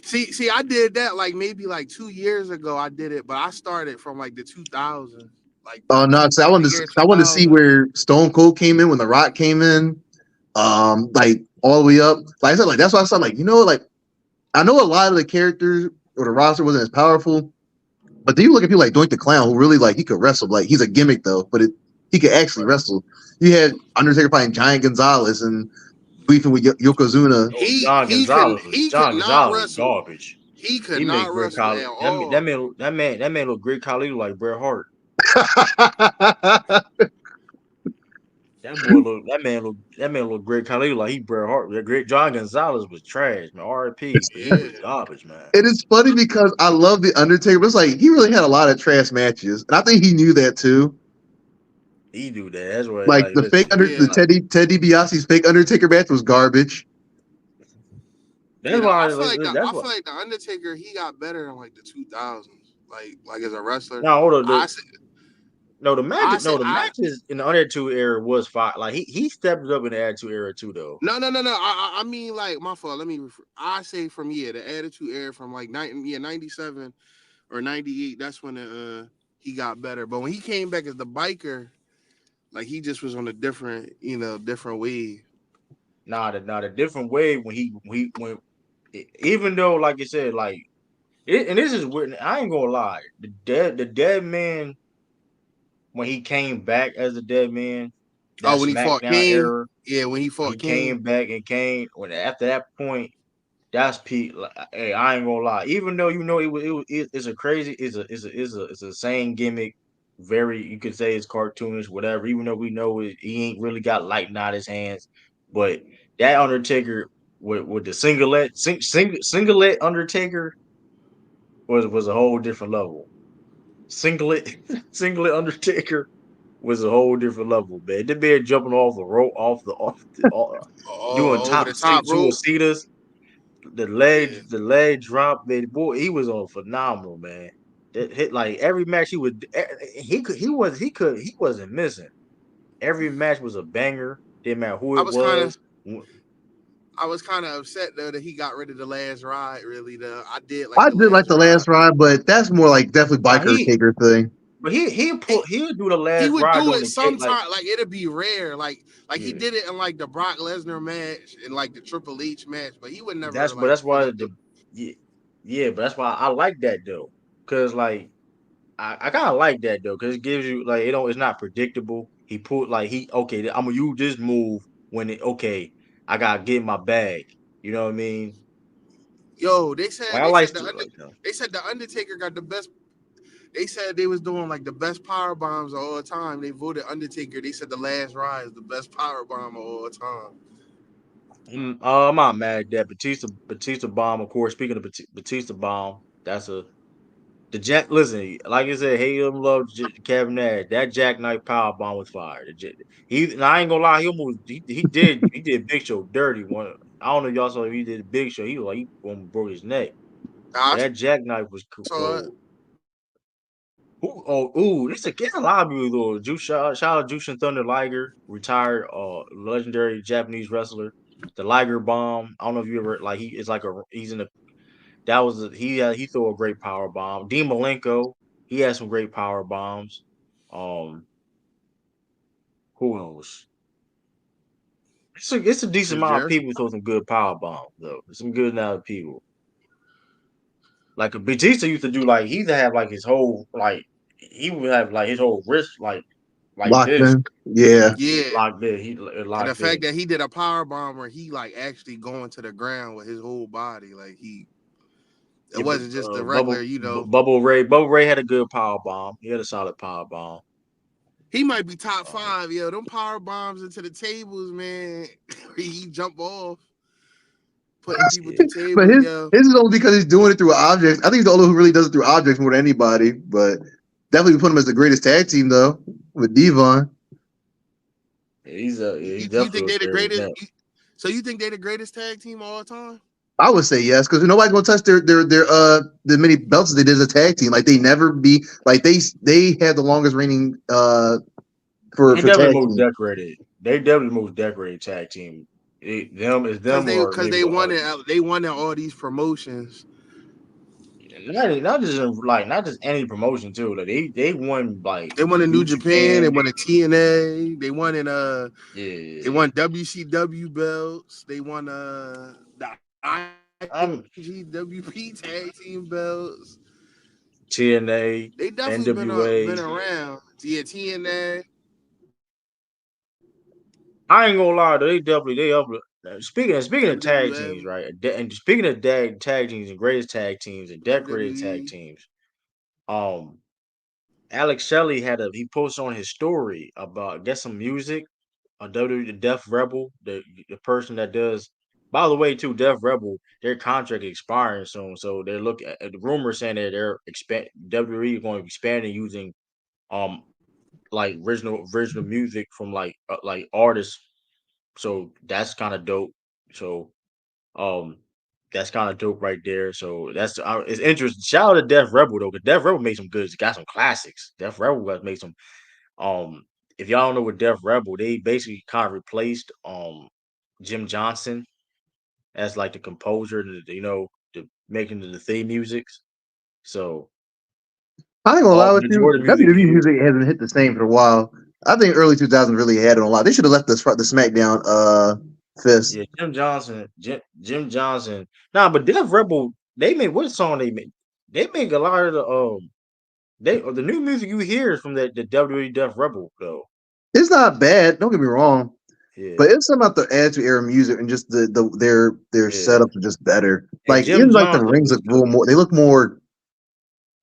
See, I did that like maybe like 2 years ago. I did it, but I started from like the 2000s, like Oh no, so the year I wanted to see 2000. where Stone Cold came in when The Rock came in. Like all the way up. Like I said, like that's why I said, like, like I know a lot of the characters or the roster wasn't as powerful, but then you look at people like Doink the Clown, who really like he could wrestle. Like he's a gimmick though, but he could actually wrestle. You had Undertaker fighting Giant Gonzalez and beefing with Yokozuna. oh, He could John not Gonzalez was wrestle. garbage. He could He made not Great wrestle Khali. at all. That man look Great Khali like Bret Hart. That man look Great Khali like he Bret Hart. That Great John Gonzalez was trash, man. R.I.P. But he Yeah, was garbage, man. It is funny because I love the Undertaker, but it's like he really had a lot of trash matches, and I think he knew that too. He do that. That's what Like like listen. yeah. The Ted DiBiase's fake Undertaker match was garbage. That's You know, why like, that's I what. feel like the Undertaker he got better in like the 2000s, like as a wrestler. No, hold on. I say, No, the matches in the Attitude era was fine. Like he stepped up in the Attitude era too, though. no. I mean like my fault. Let me. I say from the Attitude Era from like 97 or 98. That's when he got better. But when he came back as the biker, like he just was on a different different wave. The different way when even though like you said like and this is weird. I ain't gonna lie. The dead man when he came back as a dead man, that Oh, when he fought SmackDown King. era Yeah, when he when fought he came King. back and came when after that point. That's Pete. Like, hey, I ain't gonna lie. Even though it's a crazy, it's a same gimmick. Very, you could say it's cartoonish, whatever. Even though we know he ain't really got lightning out his hands, but that Undertaker with the singlet Undertaker was a whole different level. Singlet singlet Undertaker was a whole different level, man. The man jumping off the rope, doing Over the top top rope. suicidas. Yeah, The leg drop, man. Boy, he was on phenomenal, man. That hit like every match he would he wasn't missing. Every match was a banger. Didn't matter who I it was kind of was. upset though that he got rid of the last ride. Really, though I did like I the did like last the ride. last ride, but that's more like definitely Now biker taker thing. but He, he'll do the he last would ride do on it the cake like sometime, like it'd be rare, like he yeah. did it in like the Brock Lesnar match and like the Triple H match, but he would never That's why do. yeah, yeah, but that's why I like that though. Cause like I kind of like that though, because it gives you like it's not predictable. He put like okay, I'm gonna use this move when I gotta get my bag. You know what I mean? Yo, Like I like stuff like that. They said the Undertaker got the best. They said they was doing like the best power bombs of all time. They voted Undertaker. They said the last ride is the best power bomb of all time. I'm not mad at that. Batista bomb, of course. Speaking of Batista bomb, that's the Jack. Listen, like I said, hate him, love Kevin Nash. That jackknife power bomb was fire. And I ain't gonna lie, he did Big Show dirty one. I don't know if y'all saw if he did Big Show. He was like he almost broke his neck. But I that jackknife was saw it. cold. It's a lot of people though. Shout out Jushin Thunder Liger, retired legendary Japanese wrestler. The Liger bomb. I don't know if you ever like he's in the he threw a great power bomb. Dean Malenko, he had some great power bombs. Um, who else? It's a decent Chris amount of Jericho. people who throw some good power bombs though. Some good amount of people. Like Batista used to do, like he used to have like his whole like he would have like his whole wrist like Locked this in. Yeah. Yeah, locked in. He and the locked fact in. that he did a power bomb where he like actually going to the ground with his whole body, like it Yeah, but wasn't just the regular, Bubble Ray had a good power bomb. He had a solid power bomb. he might be top Uh, 5, yo. Them power bombs into the tables, man. He jump off, putting people yeah. to But tables, his yo. his is only because he's doing it through objects. I think he's the only one who really does it through objects more than anybody. But definitely put him as the greatest tag team though with Devon. He's You think definitely they the there. greatest? So you think they the greatest tag team of all time? I would say yes because nobody's gonna touch their the many belts that they did as a tag team. Like they never be like they had the longest reigning They for definitely tag most team. decorated. They definitely most decorated tag team. Cause Them or cause maybe the other. they won in all these promotions. Not just not just any promotion too. Like they won like They won in New New Japan. They Japan. won in TNA. They Yeah, won WCW belts. They won the I'm IWGWP tag team belts. TNA, They definitely been NWA. around. Yeah, TNA, I ain't gonna lie, though, they up. Speaking of tag WWF, teams, right? And speaking of tag teams and greatest tag teams and decorated tag WWE. teams, um, Alex Shelley he posted on his story about get some music. WWE, the Def Rebel, the person that does. By the way, too, Def Rebel, their contract expiring soon, so they're looking at the rumors saying that they're WWE going to be expanding using um like original music from like artists. So that's kind of dope. So um that's kind of dope right there. So it's interesting. Shout out to Def Rebel though, because Def Rebel made some good, got some classics. Def Rebel got made some um. If y'all don't know what Def Rebel, they basically kind of replaced Jim Johnson as like the composer, the making the theme musics. So I ain't gonna all lie with you, majority of the music you WWE hear, music hasn't hit the same for a while. I think early 2000s really had it a lot. They should have left the SmackDown fist. yeah, Jim Johnson. Nah, but Def Rebel, they made what song they made? They make a lot of the new music you hear is from the WWE Def Rebel though. It's not bad. Don't get me wrong, Yeah, but it's something about the Attitude Era music and just their yeah. setups are just better. And Like Jim even like the Johnson rings was look a little cooking. more. They look more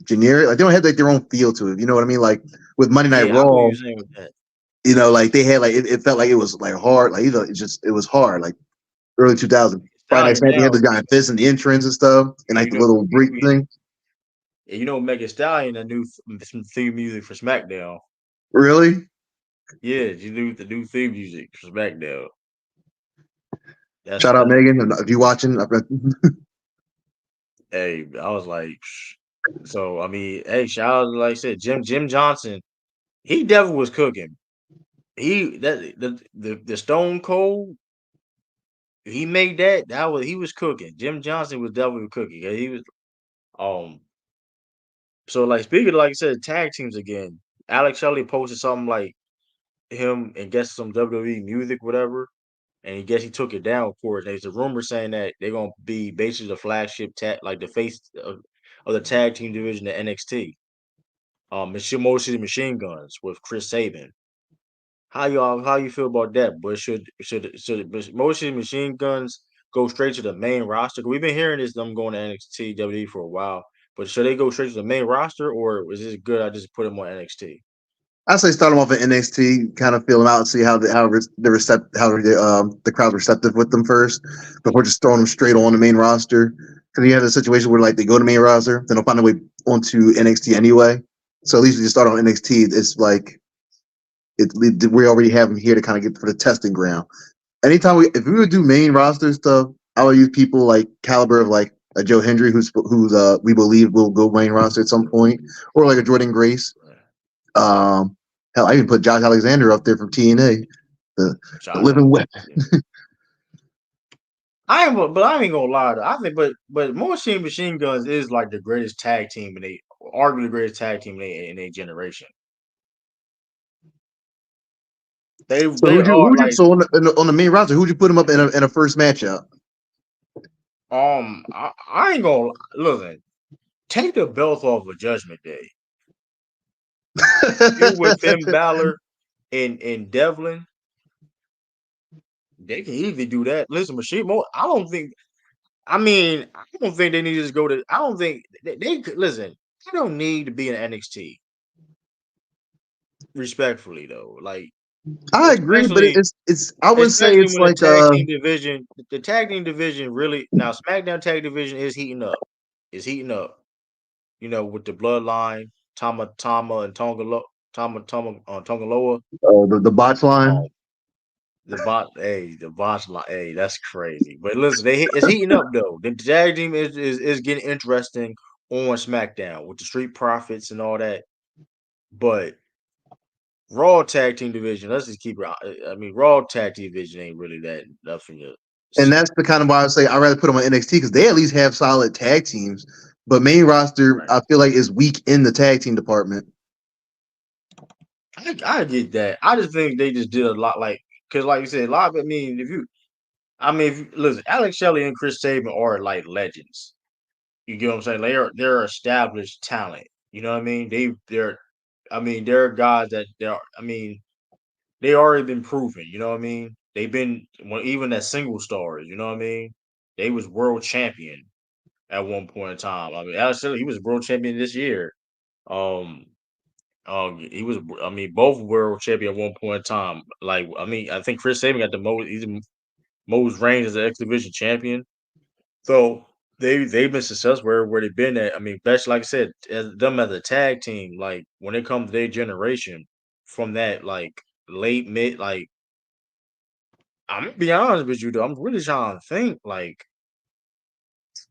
generic. Like they don't have like their own feel to it. You know what I mean? Like with Monday Night Yeah, I know what Raw, you're saying with that. like they had like it felt like it was like hard. Like it was hard. Like early 2000. Friday Night Stallion Smack, they had now, the giant fist in the entrance and stuff, and like you the know, little break thing. Megan Stallion, the new some theme music for SmackDown. Really? Yeah, she do the new theme music for SmackDown. Shout out That's Megan if you watching. hey, I was like, so I mean, hey, shout out like I said, Jim Johnson. He definitely was cooking. The Stone Cold. He made he was cooking. Jim Johnson was definitely cooking. Yeah, he was um. So like speaking of, like I said, tag teams again. Alex Shelley posted something like him and guess some WWE music, whatever. And he guess he took it down, of course. There's a rumor saying that they're gonna be basically the flagship tag, like the face of the tag team division at NXT. Motor City Machine Guns with Chris Sabin. How you feel about that? But should Motor City Machine Guns go straight to the main roster? 'Cause we've been hearing this them going to NXT WWE for a while. But should they go straight to the main roster, or is it good I just put them on NXT? I say start them off at NXT, kind of feel them out and see how the crowd's receptive with them first before just throwing them straight on the main roster. Because you have a situation where like they go to main roster, then they'll find their way onto NXT anyway. So at least we just start on NXT. It's like we already have them here to kind of get for the testing ground. Anytime if we would do main roster stuff, I would use people like caliber of like a Joe Hendry, who's we believe will go main roster at some point, or like a Jordan Grace. Hell, I even put Josh Alexander up there from TNA, the Shout living weapon. but I ain't gonna lie. I think, but Machine Guns is like the greatest tag team arguably the greatest tag team in a generation. So They are like on the main roster, who'd you put him up in a first matchup? I ain't gonna listen. take the belt off of Judgment Day. You with Finn Balor and Devlin, they can easily do that. Listen, Machine Mo, I don't think. I mean, I don't think they need to just go to. I don't think they could listen. They don't need to be in NXT. Respectfully, though, like I agree, but especially it's I wouldn't say especially it's when the like tag team division, the tag team division really now SmackDown tag division is heating up. Is heating up. You know, with the bloodline, Tama and Tongaloa. the botch line. Um, the bot line, hey, that's crazy. But listen, it's heating up though. The tag team is getting interesting on SmackDown with the Street Profits and all that. But Raw tag team division, let's just keep it. I mean, Raw tag team division ain't really that nothing to And see. that's the kind of why I say I'd rather put them on NXT because they at least have solid tag teams. But main roster, Right. I feel like is weak in the tag team department. I get that. I just think they just did a lot, like because, like you said, a lot of. If you listen, Alex Shelley and Chris Sabin are like legends. You get what I'm saying? They're established talent. You know what I mean? They're guys that they already been proven. You know what I mean? They've been even as single stars. You know what I mean? They was world champion at one point in time. I mean, Alex Shelley, he was world champion this year. Um, he was. I mean, both world champion at one point in time. Like, I mean, I think Chris Sabin got the most. He's the most reigns as an X Division champion. So they've been successful where they've been at. I mean, best like I said, them as a tag team, like when it comes to their generation, from that like late mid, like I'm gonna be honest with you though, I'm really trying to think like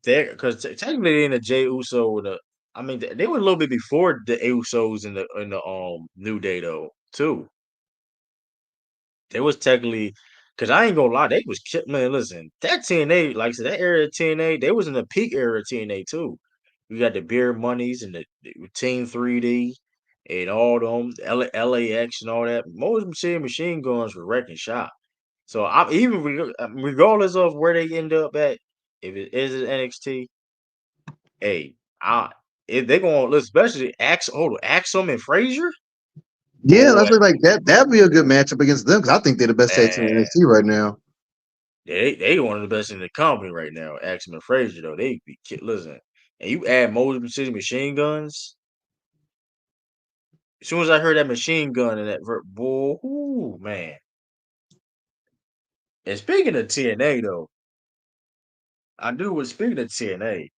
they because technically they in the Jay Uso the. I mean, they were a little bit before the Usos in the New Day though too. They was technically, cause I ain't gonna lie, they was man. Listen, that TNA, like I said, that era of TNA, they was in the peak era of TNA too. You got the Beer Monies and the Team 3D and all them LAX and all that. Most machine guns were wrecking shop. So I'm even regardless of where they end up at, if it is NXT, hey, if they gonna especially Axum and Frazier, Yeah, boy, that's like that. That'd be a good matchup against them because I think they're the best tag team in man. NXT right now. They one of the best in the company right now. Axel and Frazier though, they be listen. And you add Motor City machine guns. As soon as I heard that machine gun and that boy, ooh, man. And speaking of TNA though, I do was speaking of TNA.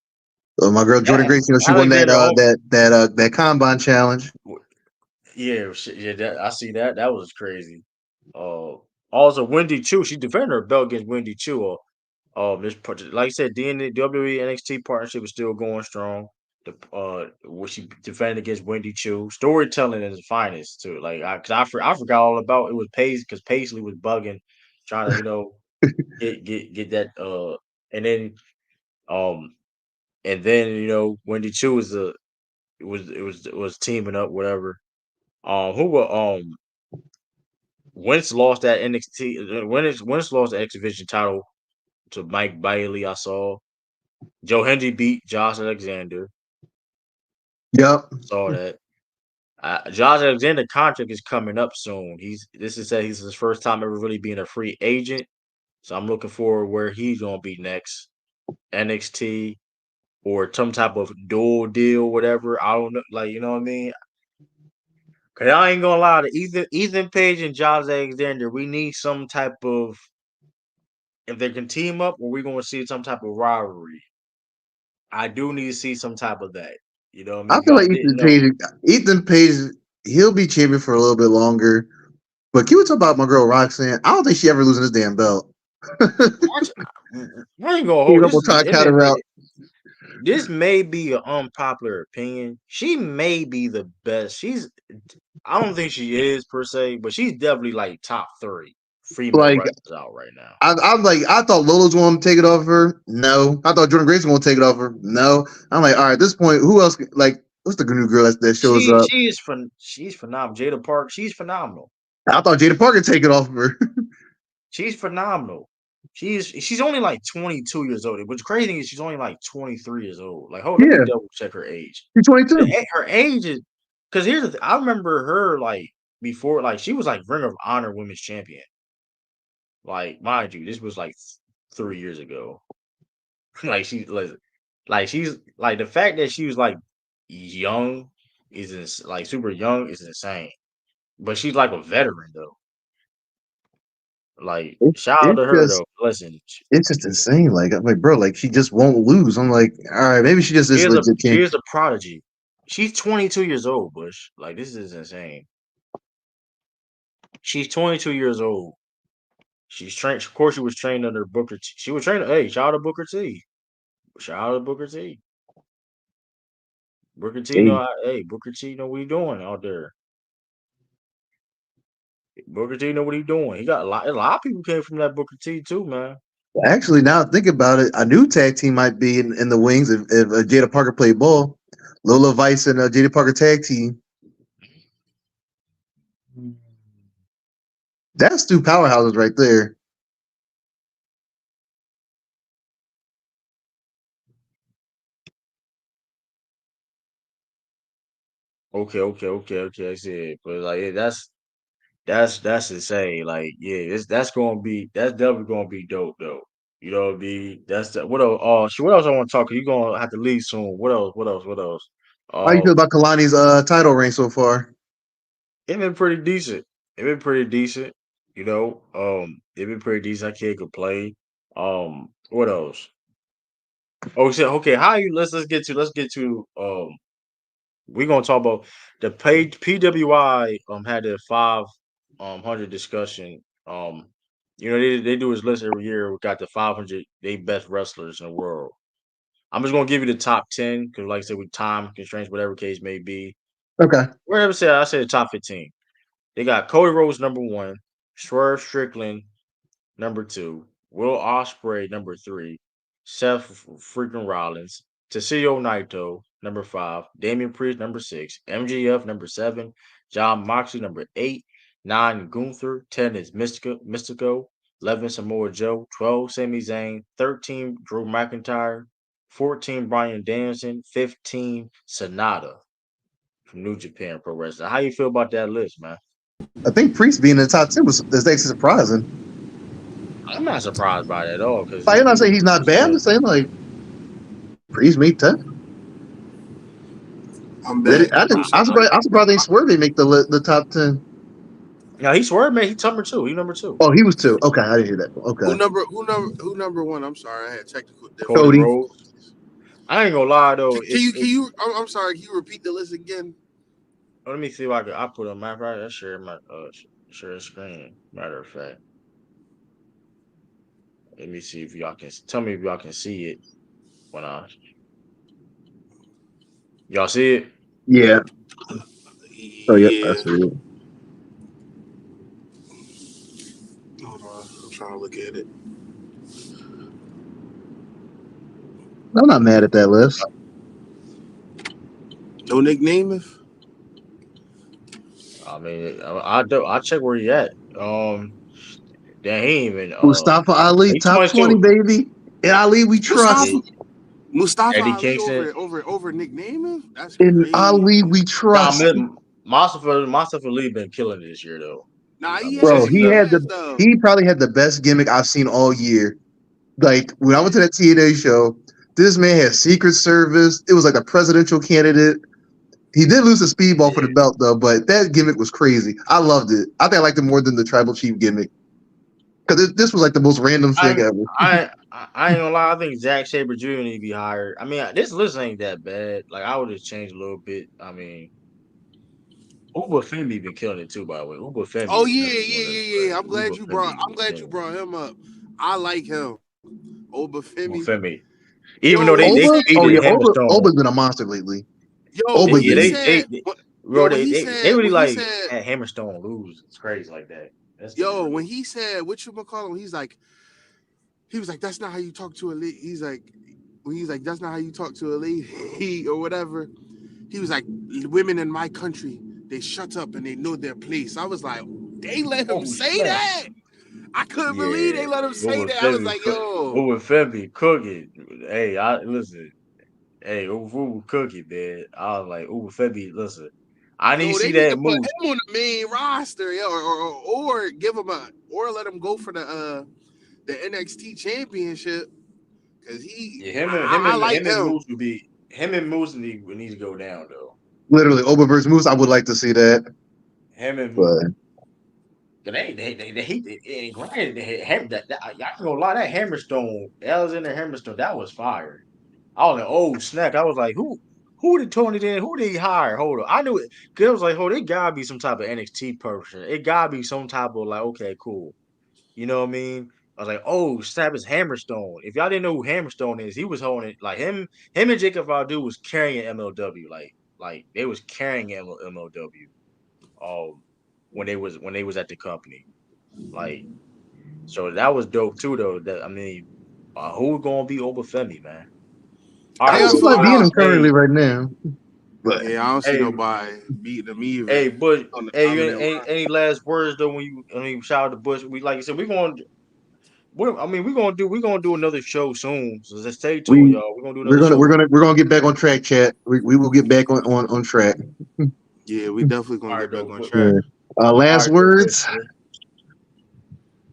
My girl Jordan That Grace, she won Alexander Holmes, that combine challenge. yeah, yeah, I see that. That was crazy. Also Wendy Chu, she defended her belt against Wendy Chu. Like I said, WWE NXT partnership is still going strong. What she defended against Wendy Chu, storytelling is the finest too. Like, I forgot all about it was Paisley because Paisley was bugging, trying to get that and then um Wendy Chu was teaming up whatever. Who were Wentz lost that NXT. Wentz lost the X Division title to Mike Bailey. I saw Joe Hendry beat Josh Alexander. Yep. Saw that. Josh Alexander contract is coming up soon. This is his first time ever really being a free agent. So I'm looking forward where he's gonna be next. NXT or some type of dual deal, whatever. I don't know, like you know what I mean. Cause I ain't gonna lie to Ethan Page and Josh Alexander. We need some type of if they can team up, or we're gonna see some type of rivalry. I do need to see some type of that. You know what I I mean? feel like Y'all didn't know. Ethan Page, he'll be champion for a little bit longer. But can we talk about my girl Roxanne? I don't think she ever losing this damn belt. We ain't gonna He hold this. will try to And counter out. this may be an unpopular opinion. She may be the best. I don't think she is per se, but she's definitely like top 3 female Like wrestlers out right now. I thought Lola's going to take it off her. No, I thought Jordan Grace was going to take it off her. No, I'm like, all right, at this point, who else? Like, what's the new girl that shows up? She's phenomenal. Jada Park, she's phenomenal. I thought Jada Parker take it off of her. She's phenomenal. She's only like 22 years old. What's crazy is she's only like 23 years old. Like, hold, let me Yeah, double check her age. she's 22. Her age is because here's the thing. I remember her like before, like she was like Ring of Honor Women's Champion. Like, mind you, this was like 3 years ago. like she's like the fact that she was like young like super young is insane. But she's like a veteran though. Like, It's shout out it's to her just though. Listen, it's just insane. Like I'm like, bro, like she just won't lose. I'm like, all right, maybe she just is legit she champion. is a prodigy. She's 22 years old, Bush. Like, this is insane. She's 22 years old. She's trained. Of course, she was trained under Booker T. She was trained. Hey, shout out to Booker T. Shout out to Booker T. Booker T. Hey, Hey, Booker T. Know what he doing out there. Booker T. Know what he doing. He got a lot of people came from that Booker T. too, man. actually, now I think about it, a new tag team might be in the wings if Jada Parker played ball. Lola Vice and Jada Parker tag team. That's two powerhouses right there. Okay. I see it. But like, yeah, that's insane. Like, yeah, that's definitely gonna be dope though. You know what I mean? That's the what else? Oh, shit, what else I want to talk? You gonna have to leave soon. What else? What else? How you feel Um, about Kalani's title reign so far? it been pretty decent. It been pretty decent. You know, it been pretty decent. I can't complain. What else? Oh, shit. Okay, how you? Let's get to. We're gonna talk about the PWI. Had their 500 discussion. They do his list every year. We got the 500 they best wrestlers in the world. I'm just gonna give you the top 10 because, like I said, with time constraints, whatever case may be. Okay. Whatever say, I say the top 15. They got Cody Rhodes number 1, Swerve Strickland number 2, Will Ospreay number 3, Seth freaking Rollins, Tetsuya Naito number 5, Damian Priest number 6, MGF number 7, John Moxley number 8, 9 Gunther, 10 is Mystico, 11 Samoa Joe, 12 Sami Zayn, 13 Drew McIntyre, 14 Bryan Danielson, 15 Sonata from New Japan Pro Wrestling. How you feel about that list, man? I think Priest being in the top 10 is actually surprising. I'm not surprised by that at all because I'm not saying he's not bad. I'm just saying like Priest made 10. I'm back. I'm sorry. I'm surprised they swear they make the top 10. yeah, he swerved, man. He's number 2. He number 2. Oh, he was 2. Okay, I didn't hear that. Who Okay. number one? I'm sorry, I had technical Cody Cody. difficulties. Rhodes. I ain't gonna lie though. Can you? I'm sorry. Can you repeat the list again? Let me see if I put a map right. I share my share screen. Matter of fact, let me see if y'all can tell me if y'all can see it when y'all see it. Yeah. Oh, yep. Yeah. That's it. Hold on. I'm trying to look at it. I'm not mad at that list. No nickname? I mean, I check where he at. Then he ain't even Mustafa Ali, he's top 20, 22. baby. And Ali, we trust. Mustafa Eddie Ali Kingston. over nickname? That's In crazy. Ali, we Nah, trust. man, Mustafa Lee been killing it this year though. Nah, I mean, Bro, since he left. he probably had the best gimmick I've seen all year. Like when I went to that TNA show, this man had Secret Service. It was like a presidential candidate. He did lose the speedball for the belt though, but that gimmick was crazy. I loved it. I think I liked it more than the tribal chief gimmick because this was like the most random thing ever. I ain't gonna lie. I think Zack Sabre Jr. need to be hired. I mean, this list ain't that bad. Like, I would have changed a little bit. I mean, Uber Femi been killing it too. By the way, Uber Femi. Oh is yeah. number one. I'm glad you brought him up. I like him. Uber Femi. Femi. Even though they Oba, defeated Hammerstone. Oba's been a monster lately. Yo, Oba, Yeah, did. they really like had Hammerstone lose. It's crazy like that. When he said what you call him, he was like, that's not how you talk to a lady. He's like, that's not how you talk to a lady or whatever. He was like, women in my country, they shut up and they know their place. I was like, they let him say that. I couldn't believe they let him say that. I was like, yo, Uber Femi cooking. Hey, I listen. Hey, Uber cooking, man. I was like, Uber Femi, listen. I need to yo, they see need that to put move. him on the main roster, yo, or give him or let him go for the NXT championship because Yeah, him I and like him and him. Moose would be him and Moose need to go down though. Literally, Oba versus Moose. I would like to see that, Him and Moose. but They granted y'all can go lie that Hammerstone, Alexander Hammerstone, that was fire. I was like, oh snap! I was like, who did Tony then? Who did he hire? Hold on, I knew it because I was like, hold, it gotta be some type of NXT person. It gotta be some type of like, okay, cool. You know what I mean? I was like, oh snap! It's Hammerstone. If y'all didn't know who Hammerstone is, he was holding it like him. Him and Jacob Valdu was carrying MLW like they was carrying MLW. Um, when they was at the company. Like, so that was dope too, though. That I mean, who gonna be over Femi, man? All I right, don't They'll see bro. nobody find being out. him currently Hey, right now. But Yeah, I don't see hey, nobody beating them either hey, Bush. on the Hey, you dominant any roster. last words though? When you, I mean, shout out to Bush. We like you said, I mean, we're gonna do another show soon. So just stay tuned, we y'all. We're gonna do another show. we're gonna get back on track, chat. We will get back on track. Yeah, we definitely gonna All right, get back though. on But track. Yeah. all Last right, though, Bush. words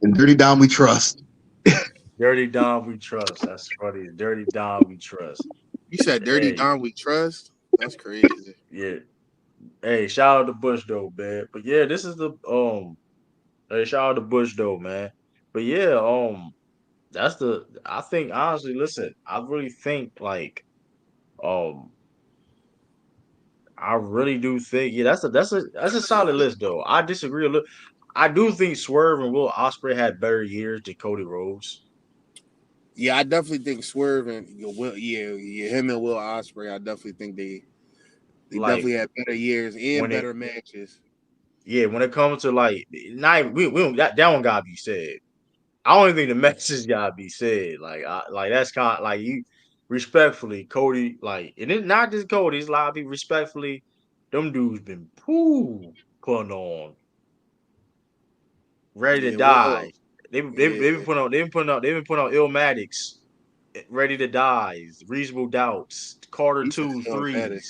and Dirty Down we trust. Dirty Don we trust. That's funny. Dirty Don we trust. You said Dirty Hey, Don we trust? That's crazy. yeah. Hey, shout out to Bush though, man. But yeah, this is the Hey, shout out to Bush though, man. But yeah, that's the I think honestly, listen, I really think like um I really do think yeah, that's a solid list though. I disagree a little. I do think Swerve and Will Ospreay had better years than Cody Rhodes. Yeah, I definitely think Swerve and him and Will Ospreay. I definitely think they Like definitely had better years and when it better matches. yeah, when it comes to like not we don't that one gotta be said. I don't even think the message gotta be said. Like that's kind of like you respectfully, Cody. Like, and it's not just Cody. It's a lot of people respectfully. Them dudes been putting on, ready to Yeah, die. Will. They've Yeah, been putting on Illmatics, ready to die, reasonable doubts, Carter he said 2 Illmatic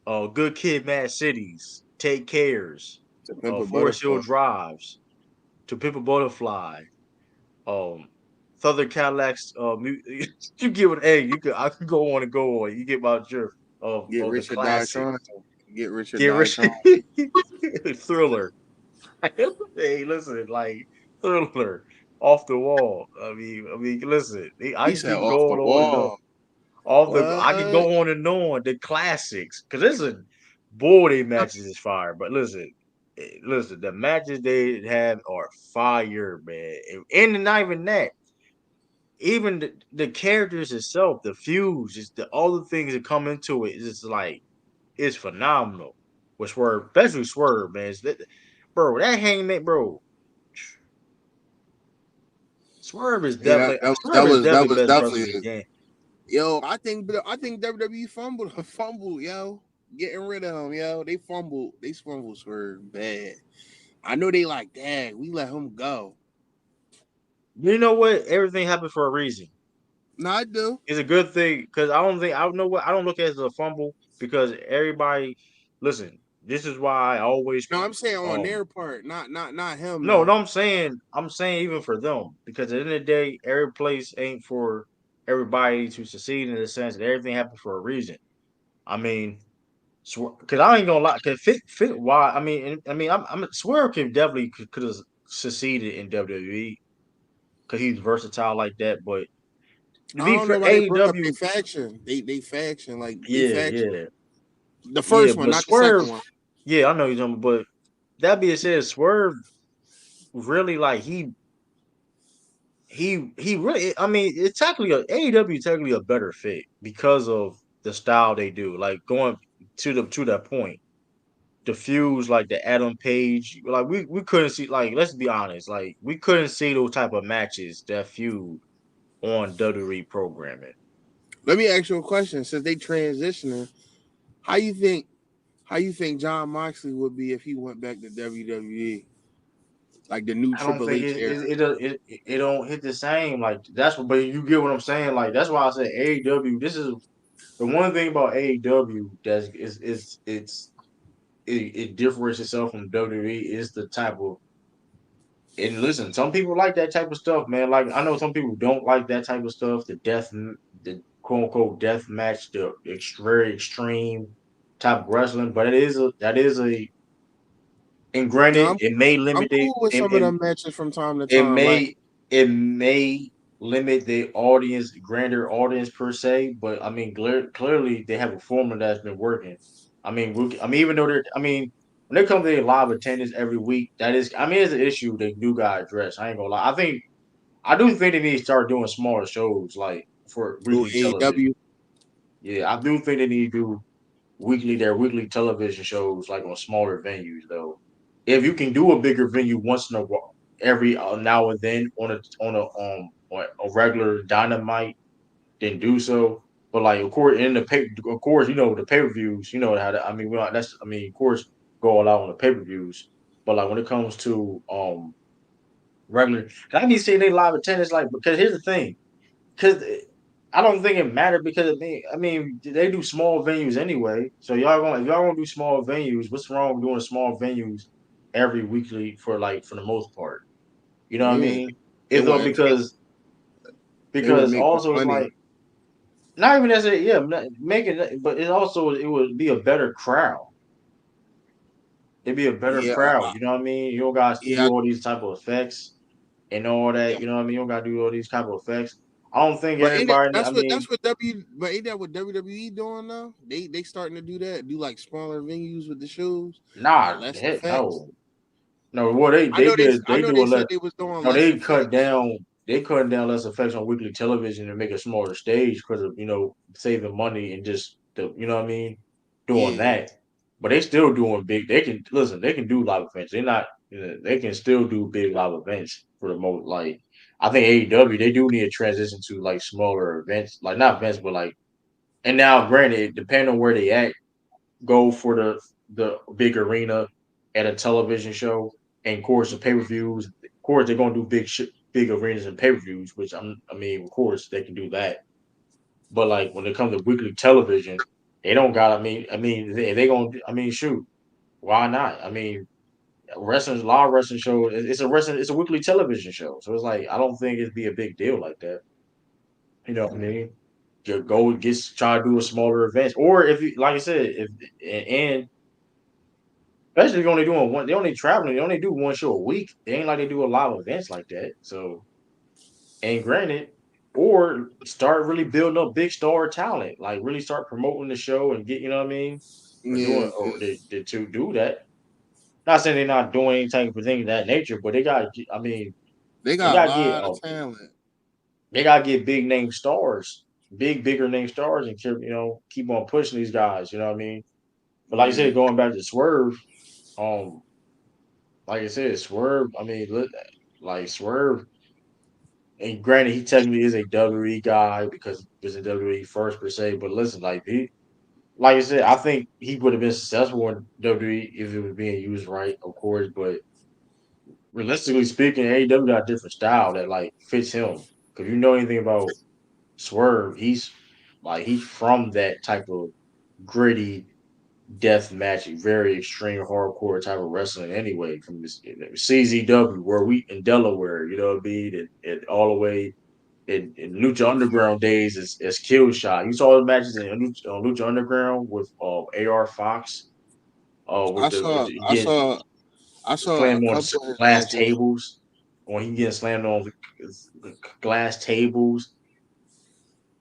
3s, good kid, Mad Cities, take cares, to Pimp a Forest Hill Butterfly. drives, to Pimp a Butterfly, um Southern Cadillacs you give it you could I could go on and go on. You get my drift Get of the rich or die trying. classics. Get rich or Get die rich trying. Thriller. Hey, listen, like Thriller off the wall. I mean, listen, I He can said keep off the going on and on. wall. I can What? go on and on. The classics. Cause listen, boy, they matches is fire. But listen, the matches they have are fire, man. And not even that. Even the characters itself, the fuse, just all the things that come into it is just like it's phenomenal. With Swerve, especially Swerve, man. Bro, that hangman, bro. Yeah, Swerve is that definitely was best wrestler definitely in the game. yo. I think WWE fumbled, yo. Getting rid of him, yo. They fumbled Swerve bad. I know they like, dang, we let him go. You know what? Everything happened for a reason. No, I do. It's a good thing because I don't know what I don't look at it as a fumble because everybody listen, this is why I always No, I'm saying on um their part, not him no, though. I'm saying even for them because at the end of the day, every place ain't for everybody to succeed in the sense that everything happened for a reason. I mean, because I ain't gonna lie, because fit why I'm Swerve could have succeeded in WWE because he's versatile like that. But to I be don't know for why they bring up AEW, their faction. They faction like they yeah, faction. yeah, The yeah. first one, But not the second Swerve, one. yeah, I know you're talking. But that being said, Swerve really like he really. I mean, it's technically AEW technically a better fit because of the style they do. Like going to that point. The fuse like the Adam Page, like we couldn't see like let's be honest, like we couldn't see those type of matches that feud on WWE programming. Let me ask you a question. Since they transitioning, how you think how you think John Moxley would be if he went back to WWE? like the new I don't Triple think H era. it don't hit the same. Like that's what, but you get what I'm saying. Like that's why I said AEW. This is the one thing about AEW that's it differentiates itself from WWE is the type of. And listen, some people like that type of stuff, man. Like I know some people don't like that type of stuff. The quote unquote death match, the very extreme type of wrestling. But that is a. And No, granted, it may I'm limit cool with some of them matches from time to it time. Like, may it may limit the audience, grander audience per se, but I mean, clearly they have a formula that's been working. I mean, even though they're, I mean, when it comes to their live attendance every week, that is, I mean, it's an issue they do got to address. I ain't gonna lie. I do think they need to start doing smaller shows like for ooh, weekly television. AEW. Yeah, I do think they need to do their weekly television shows like on smaller venues though. If you can do a bigger venue once in a while, every now and then on a regular dynamite, then do so. But like of course in the pay, of course you know the pay per views, you know how to, I mean that's I mean of course go all out on the pay per views. But like when it comes to regular, can I be saying they live attendance like because here's the thing because I don't think it mattered because I mean they do small venues anyway. So if y'all gonna do small venues, what's wrong with doing small venues every weekly for like for the most part? You know what I Yeah, mean? they It's though would they would because make more also it's money. like not even as a yeah make it, but it would be a better crowd. It'd be a better Yeah, crowd. You know what I mean? You don't got to yeah, do all these type of effects and all yeah. that. You know what I mean? You don't got to do all these type of effects. I don't think But ain't it, everybody. I mean, but ain't that what WWE doing now? They starting to do that, do like smaller venues with the shows, like nah, less heck effects. no. No, well, I they know do they a said lot. they was doing No, less they cut effects. down. They cutting down less effects on weekly television to make a smaller stage because of saving money and just the you know what I mean doing Yeah, that. But they still doing big. They can listen. They can do live events. They're not. They can still do big live events for the most. Like I think AEW they do need to transition to like smaller events, like not events, but like. And now, granted, depending on where they at, go for the big arena at a television show, and of course the pay per views. Of course, they're gonna do big arenas and pay per views, which I mean, of course, they can do that. But like when it comes to weekly television, they don't got. They gonna. I mean, shoot, why not? I mean, wrestling, live wrestling show. It's a weekly television show, so it's like I don't think it'd be a big deal like that. You know what I mean? You go try to do a smaller events, or if you like I said, if and especially if you're only doing one, they only traveling, they only do one show a week. They ain't like they do a lot of events like that. So, and granted, or start really building up big star talent, like really start promoting the show and get, you know what I mean? Or yeah, doing, or they to do that. Not saying they're not doing any type of thing of that nature, but they got, I mean, they they got a got to get, lot of talent. big name stars, bigger name stars, and keep on pushing these guys. You know what I mean? But like I Yeah, said, going back to Swerve, um, like I said, Swerve. I mean, like Swerve. And granted, he technically is a WWE guy because he was a WWE first per se. But listen, like I said, I think he would have been successful in WWE if it was being used right, of course. But realistically speaking, AEW got a different style that like fits him. Because you know anything about Swerve, he's from that type of gritty death match, very extreme hardcore type of wrestling anyway, from this CZW where we in Delaware, you know what I mean? And all the way in Lucha Underground days as Kill Shot. You saw the matches in Lucha Underground with AR Fox, I with saw, the, I getting saw, I saw a slammed on couple of his glass matches. tables, when he getting slammed on glass tables.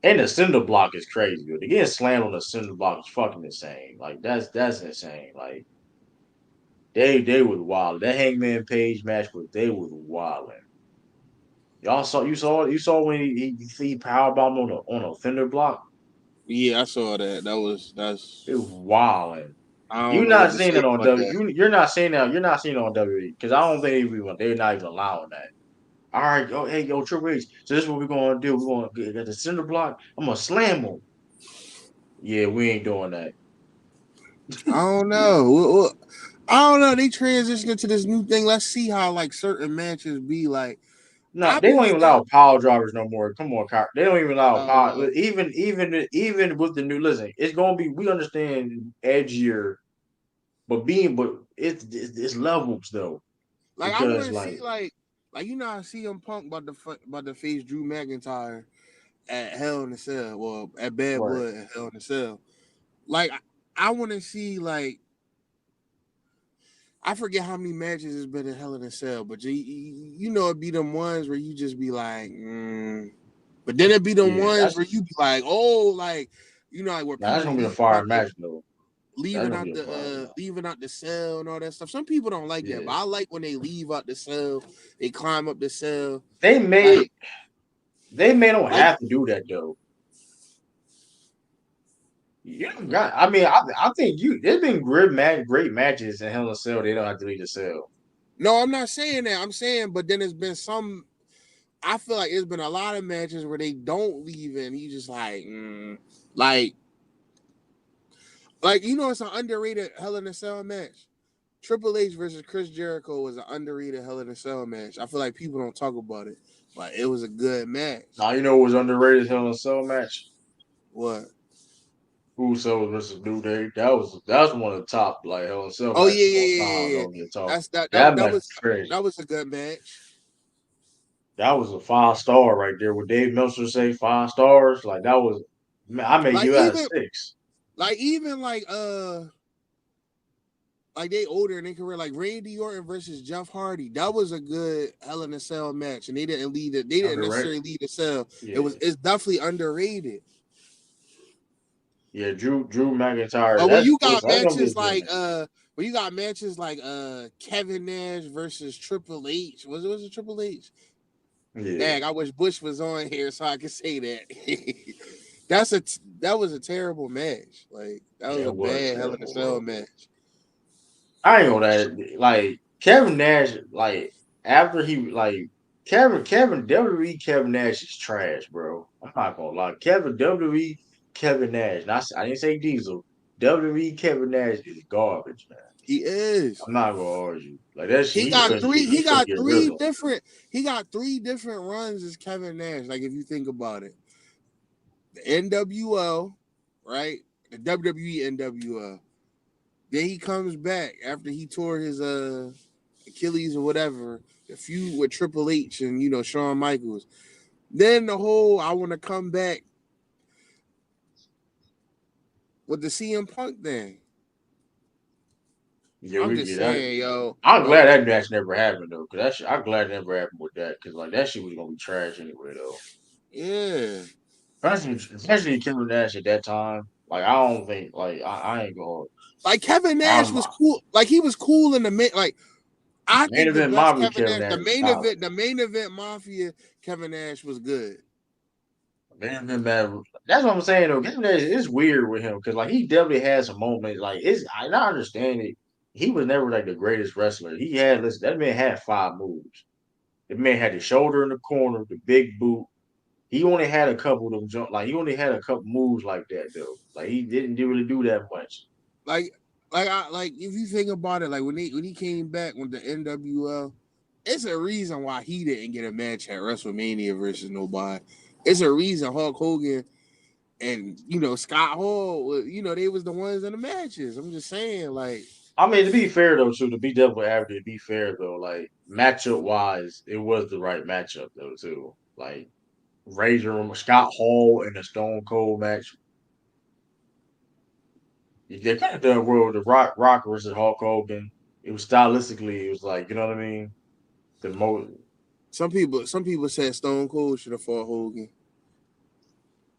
And the cinder block is crazy, dude. Getting slammed on the cinder block is fucking insane. Like that's insane. Like they was wild. That Hangman Page match they was wilding. You saw when he powerbombed on a fender block. Yeah, I saw that. It was wilding. I You're don't know what not to seeing say it on about W. that. You're not seeing that. You're not seeing it on WWE because I don't think they're not even allowing that. All right, yo, hey, yo, Triple H. So this is what we're gonna do. We're gonna get the cinder block. I'm gonna slam him. Yeah, we ain't doing that. I don't know. I don't know. They transitioned to this new thing. Let's see how like certain matches be like. No, I they don't believe even that. allow power drivers no more. Come on, Kyrie. They don't even allow power. Uh, Even with the new, listen, it's gonna be. We understand edgier, but it's levels though. like I want Because to see like like you know I see CM Punk about to face Drew McIntyre at Hell in a Cell, well at Bad right. Blood at Hell in a Cell. Like I want to see like I forget how many matches has been in Hell in a Cell, but you know it be them ones where you just be like, but then it be them Yeah, ones where you be like, oh, like you know like where that's people gonna be a fire match though. That's gonna be a fire match. leaving out the cell and all that stuff. Some people don't like that, Yeah, but I like when they leave out the cell, they climb up the cell, they may like they may don't like have to do that though. Yeah, I mean, I think there's been great matches in Hell in a Cell. They don't have to leave the cell. no, I'm not saying that. I'm saying, but then there's been some. I feel like there's been a lot of matches where they don't leave and you just like you know it's an underrated Hell in a Cell match. Triple H versus Chris Jericho was an underrated Hell in a Cell match. I feel like people don't talk about it, but it was a good match. Now you know what was underrated Hell in a Cell match? What? Usos versus New Day. That was one of the top like Hell in a Cell Oh matches yeah, of yeah, all yeah, time. yeah, yeah. Don't get talk. That's that That that that match was was crazy. that was a good match. That was a 5-star right there. What Dave Meltzer say 5 stars? Like that was. Man, I may Like give that a even 6. like even like they older in their career, like Randy Orton versus Jeff Hardy. That was a good Hell in a Cell match, and they didn't lead it. They didn't Underrated. necessarily lead the cell. Yeah, It's definitely underrated. yeah. Drew McIntyre. But when you That's got gonna be a matches good like match. Kevin Nash versus Triple H, was it Triple H? Yeah, Dang, I wish Bush was on here so I could say that. That was a terrible match. Like that was that a was bad Hell in a terrible, Cell bro. match. I ain't know that. Like Kevin Nash, like after he like Kevin WWE Kevin Nash is trash, bro. I'm not gonna lie. Kevin WWE Kevin Nash. I didn't say Diesel. WWE Kevin Nash is garbage, man. He is. I'm not gonna argue. Like that shit, He he got couldn't three. get He he couldn't got get rid of three him. different. He got three different runs as Kevin Nash. Like if you think about it, the NWO, right? The WWE NWO. Then he comes back after he tore his Achilles or whatever. The feud with Triple H and Shawn Michaels. Then the whole I want to come back with the CM Punk thing. Yeah, I'm we just get that. saying, yo, I'm glad like that match never happened though, cause I'm glad it never happened with that, cause like that shit was gonna be trash anyway though. yeah. Especially Kevin Nash at that time. Like I don't think like I ain't gonna. Like Kevin Nash I'm was cool. Like he was cool in the main. Like I main think the event best mafia Kevin Kevin Nash, Nash is solid. the main event Mafia Kevin Nash was good. Main event man, that's what I'm saying though. Kevin Nash is weird with him because like he definitely has some moments. Like I understand it. He was never like the greatest wrestler. Listen, that man had 5 moves. The man had the shoulder in the corner, the big boot. He only had a couple of them jump. Like he only had a couple moves like that though. Like he didn't really do that much. Like like if you think about it, like when he came back with the NWL, it's a reason why he didn't get a match at WrestleMania versus nobody. It's a reason Hulk Hogan and Scott Hall, they was the ones in the matches. I'm just saying, like I mean, to be fair though, too, to be double average, to be fair though, like matchup wise, it was the right matchup though, too. Like Razor Scott Hall in a Stone Cold match. They kind of done well with the Rock versus Hulk Hogan. It was stylistically, it was like, you know what I mean? The most some people said Stone Cold should have fought Hogan.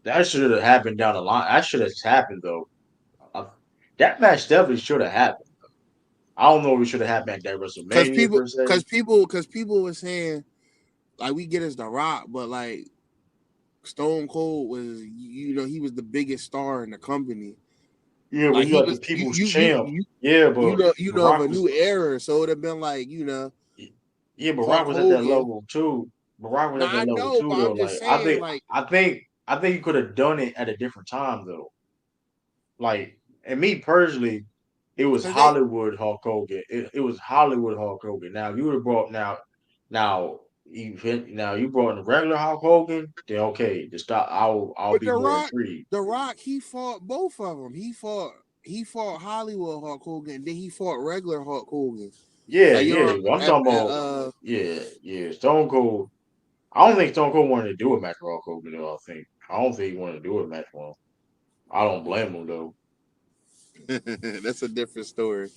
that should have happened down the line. That should have happened though. I, that match definitely should have happened. I don't know if it should have happened at that Cause WrestleMania people, per se. cause people were saying like we get as The Rock, but like Stone Cold was, he was the biggest star in the company. Yeah, but Like you he got the was, people's champ. Yeah, but of Rock a was new era. So it would have been like, Yeah, but Hulk Rock was at that Hogan. level too. But Rock was Now at I that level know, too, but though. I'm Like just saying, like, I think you could have done it at a different time, though. Like, and me personally, it was 'Cause they, Hollywood Hulk Hogan. It was Hollywood Hulk Hogan. Now, if you would have brought now you brought in the regular Hulk Hogan, then okay, to stop, I'll but be more intrigued. The Rock, he fought both of them. He fought Hollywood Hulk Hogan, then he fought regular Hulk Hogan. Yeah, Like you yeah. know, But I'm talking about yeah. Stone Cold. I don't think Stone Cold wanted to do a match with Hulk Hogan. Though, I don't think he wanted to do a match with him. I don't blame him though. that's a different story.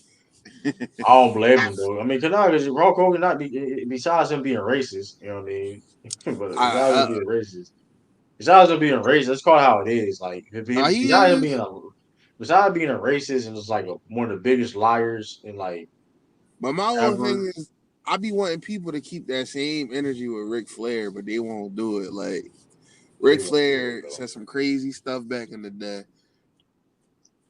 I don't blame him though. I mean, cause Hulk Hogan not be besides him being racist, you know what I mean. But besides him I, being racist, besides him being racist, let's call it how it is. Like he is. besides being a racist and just like one of the biggest liars and like But my whole ever, thing is, I be wanting people to keep that same energy with Ric Flair, but they won't do it. Like they Ric won't do it Flair though. said some crazy stuff back in the day.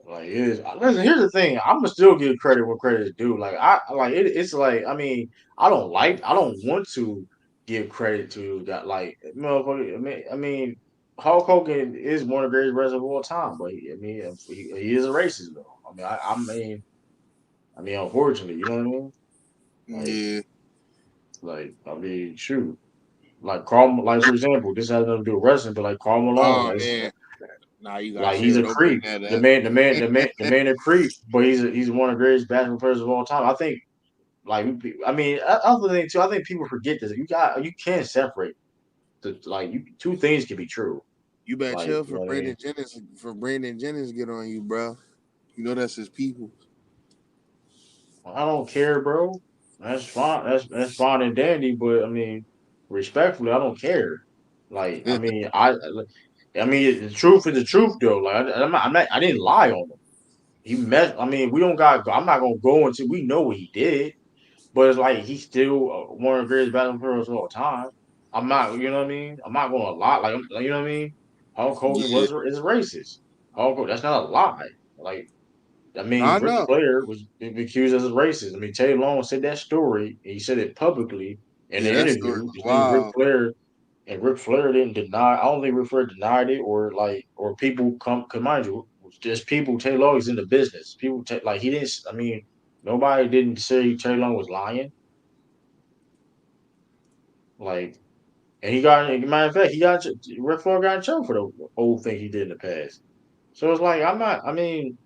Like it is. Listen, here's the thing. I'm gonna still give credit where credit is due. Like I like it. It's like I mean, I don't want to give credit to that. Like motherfucker. I mean, Hulk Hogan is one of the greatest wrestlers of all time. But he is a racist though. I mean, unfortunately, you know what I mean. Like, Yeah. I mean, shoot. Like Carl, like for example, this has nothing to do with wrestling, but like Carl Malone, Oh man. Nah, you got like he's chill. a Don't bring creep. that The up. man, the man a creep, but he's one of the greatest basketball players of all time. I think. Like I mean, other thing too, I think people forget this. You can't separate two things can be true. You better Like chill you know for what I mean. Brandon Jennings get on you, bro. You know that's his people. I don't care, bro. That's fine. That's fine and dandy, but I mean, respectfully, I don't care. Like I mean, the truth is the truth though. Like I didn't lie on him. He met. I mean, we don't got. I'm not gonna go into. We know what he did. But it's like he's still one of the greatest basketball players of all time. I'm not, you know what I mean? I'm not going to lie. You know what I mean? Hulk Hogan Yeah. is racist. Hulk Hogan, that's not a lie. Like, I mean, I Ric know. Flair was accused as a racist. I mean, Teddy Long said that story. And he said it publicly in Yeah, the that story interview. was His name Ric wild. Flair, and Ric Flair didn't deny. I don't think Ric Flair denied it, or people come mind you, just people. Teddy Long is in the business. Like he didn't. I mean, nobody didn't say Teddy Long was lying. Like, and he got, matter of fact, Ric Flair got in trouble for the old thing he did in the past. So it's like, I'm not, I mean,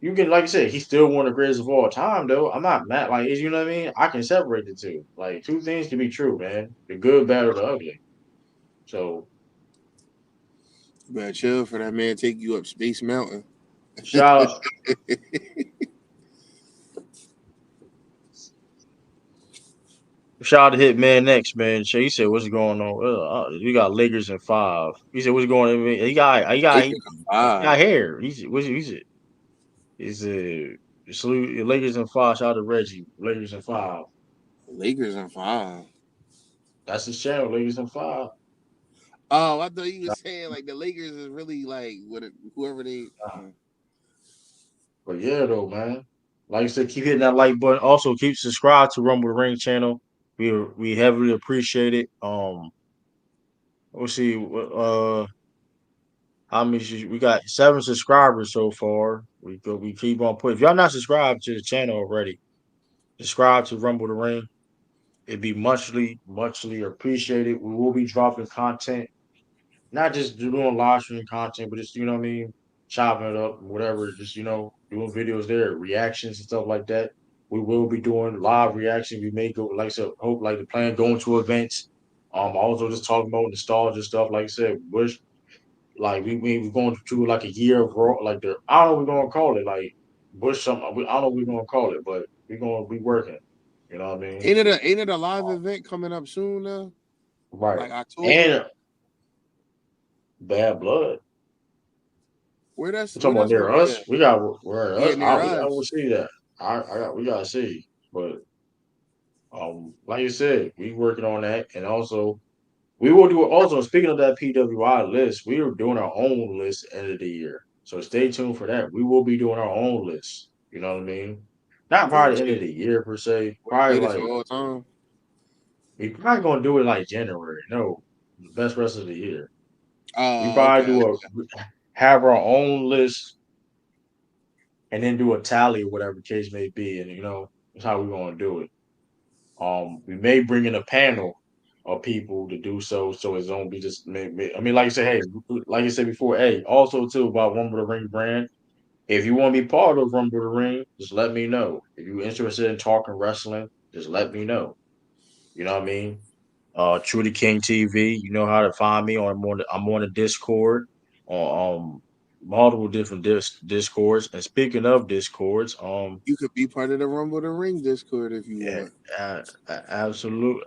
you can, like I said, he's still one of the greatest of all time, though. I'm not mad, like, you know what I mean? I can separate the two. Like, two things can be true, man. The good, bad, or the ugly. So, You better chill for that man take you up Space Mountain. shout, shout out to Hitman next, man. So he said, what's going on? We got Lakers in 5. He said, what's going on? He Lakers are got five. hair. He's a salute Lakers in 5. Shout out to Reggie. Lakers in 5. Lakers are five. That's his channel, Lakers in 5. Oh, I thought you were saying like the Lakers is really like whoever they. But yeah, though, man. Like I said, keep hitting that like button. Also, keep subscribe to Rumble the Ring channel. We heavily appreciate it. We'll see. How many? We got 7 subscribers so far. We keep on putting. If y'all not subscribed to the channel already, subscribe to Rumble the Ring. It'd be muchly appreciated. We will be dropping content, not just doing live stream content, but just, you know what I mean, chopping it up, whatever, just, doing videos there, reactions and stuff like that. We will be doing live reaction. We may go, like I said, hope like the plan going to events. Also just talking about nostalgia stuff. Like I said, Bush, like we going to like a year of like I don't know what we're gonna call it, like Bush something. I don't know what we're gonna call it, but we're gonna be working. You know what I mean? Ain't it a live event coming up soon now? Right. Like October. And Bad Blood. You Where talking about that's near gonna be us? at? We got where Yeah, us. near We got to us. see that. We gotta see. But like you said, we working on that, and also we will do. Also, speaking of that PWI list, we are doing our own list end of the year. So stay tuned for that. We will be doing our own list. You know what I mean? Not The probably the end of the year per se. Probably greatest of like all time. we probably gonna do it like January. No, the best rest of the year. We Oh, probably okay. do have our own list and then do a tally or whatever the case may be, and that's how we're gonna do it. We may bring in a panel of people to do so it's gonna be just. I mean, like you said, hey, like you said before, hey, also too about Rumble the Ring brand. If you want to be part of Rumble the Ring, just let me know. If you're interested in talking wrestling, just let me know. You know what I mean? Trudy King TV. You know how to find me. I'm on the Discord on multiple different discords. And speaking of discords, You could be part of the Rumble the Ring Discord if you yeah, want. absolute.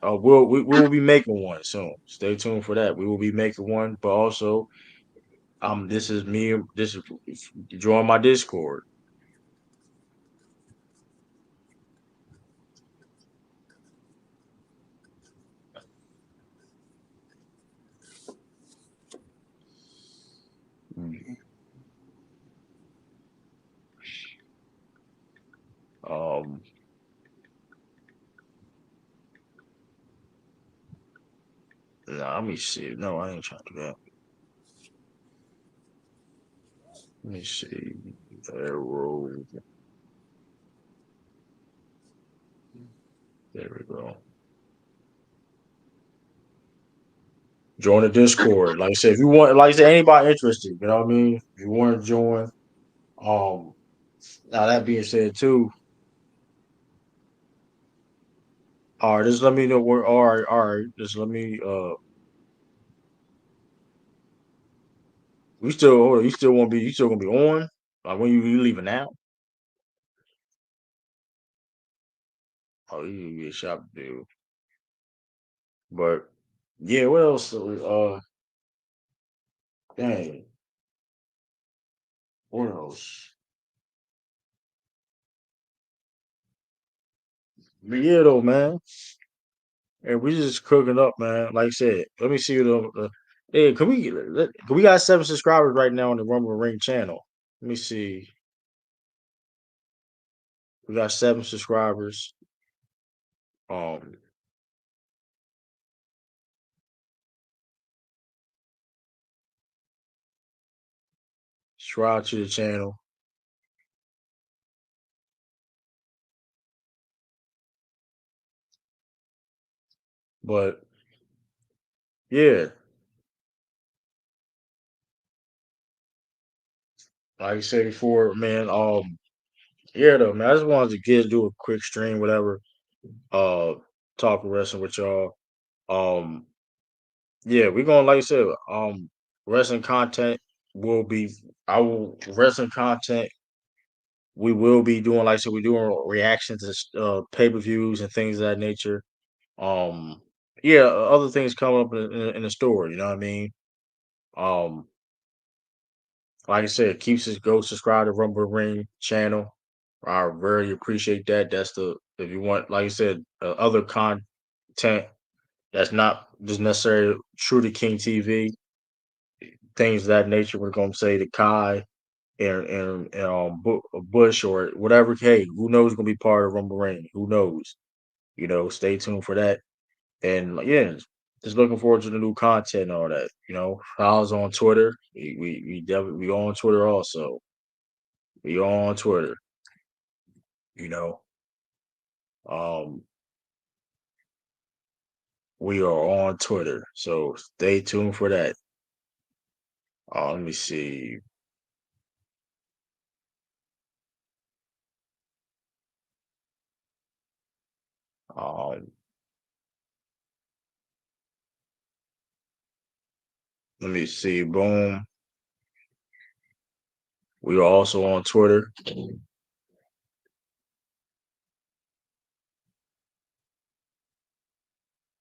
We will be making one soon. Stay tuned for that. We will be making one, but also this is me. This is join my Discord. Um, let me see. No, I ain't trying to do that. Let me see. Arrow. There we go. Join the Discord. Like I said, if you want, like I said, anybody interested, you know what I mean? If you want to join, um, now that being said too, all right, just let me know where. All right, just let me. We still, hold on, you still gonna be on? Like when you leaving now? Oh, you be a shop dude. But yeah, what else? Dang, what else? But yeah, though, man. And we just cooking up, man. Like I said, let me see hey, we got 7 subscribers right now on the Rumble Ring channel. Let me see. We got 7 subscribers. Um, Subscribe to the channel. But yeah, like I said before, man. Yeah, though, man. I just wanted to do a quick stream, whatever. Uh, talk wrestling with y'all. Um, yeah, we're gonna like I said. Wrestling content will be. I will wrestling content. We will be doing like I said. We're doing reactions to pay per views and things of that nature. Um, yeah, other things coming up in the store. You know what I mean? Um, like I said, go subscribe to Rumble Ring channel. I very appreciate that. That's the if you want, like I said, other content that's not just necessarily true to King TV, things of that nature. We're gonna say to Kai and Bush or whatever. Hey, who knows? Gonna be part of Rumble Ring? Who knows? Stay tuned for that. And yeah, just looking forward to the new content and all that. Follow on Twitter. We definitely we on Twitter also. We on Twitter. You know, um, we are on Twitter, so stay tuned for that. Let me see. Um, Let me see. Boom. We are also on Twitter.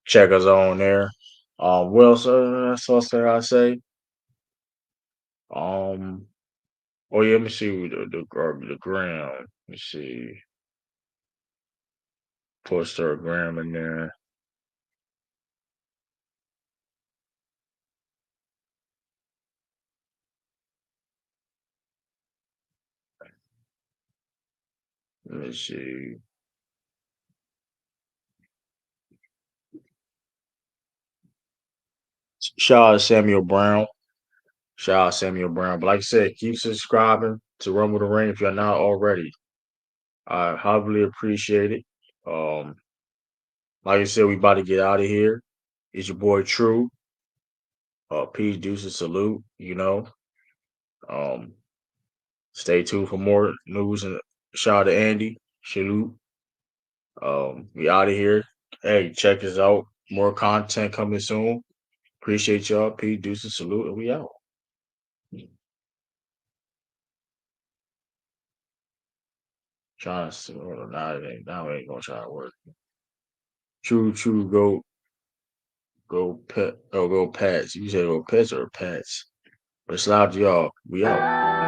Check us on there. What else? I say? Um, oh yeah. Let me see the gram. Let me see. Post our gram in there. Let me see. Shout out to Samuel Brown. Shout out to Samuel Brown. But like I said, keep subscribing. to Rumble the Ring if you're not already. I highly appreciate it. Like I said, we about to get out of here. It's your boy True. Peace, deuces, salute. Um, stay tuned for more news and shout out to Andy. Salute. We out of here. Hey, check us out. More content coming soon. Appreciate y'all. Peace, deuces, salute, and we out. Trying to see. Now it ain't gonna try to work. True. Go pet. Oh, go Pats. You said go Pets or Pats. But it's loud to y'all. We out.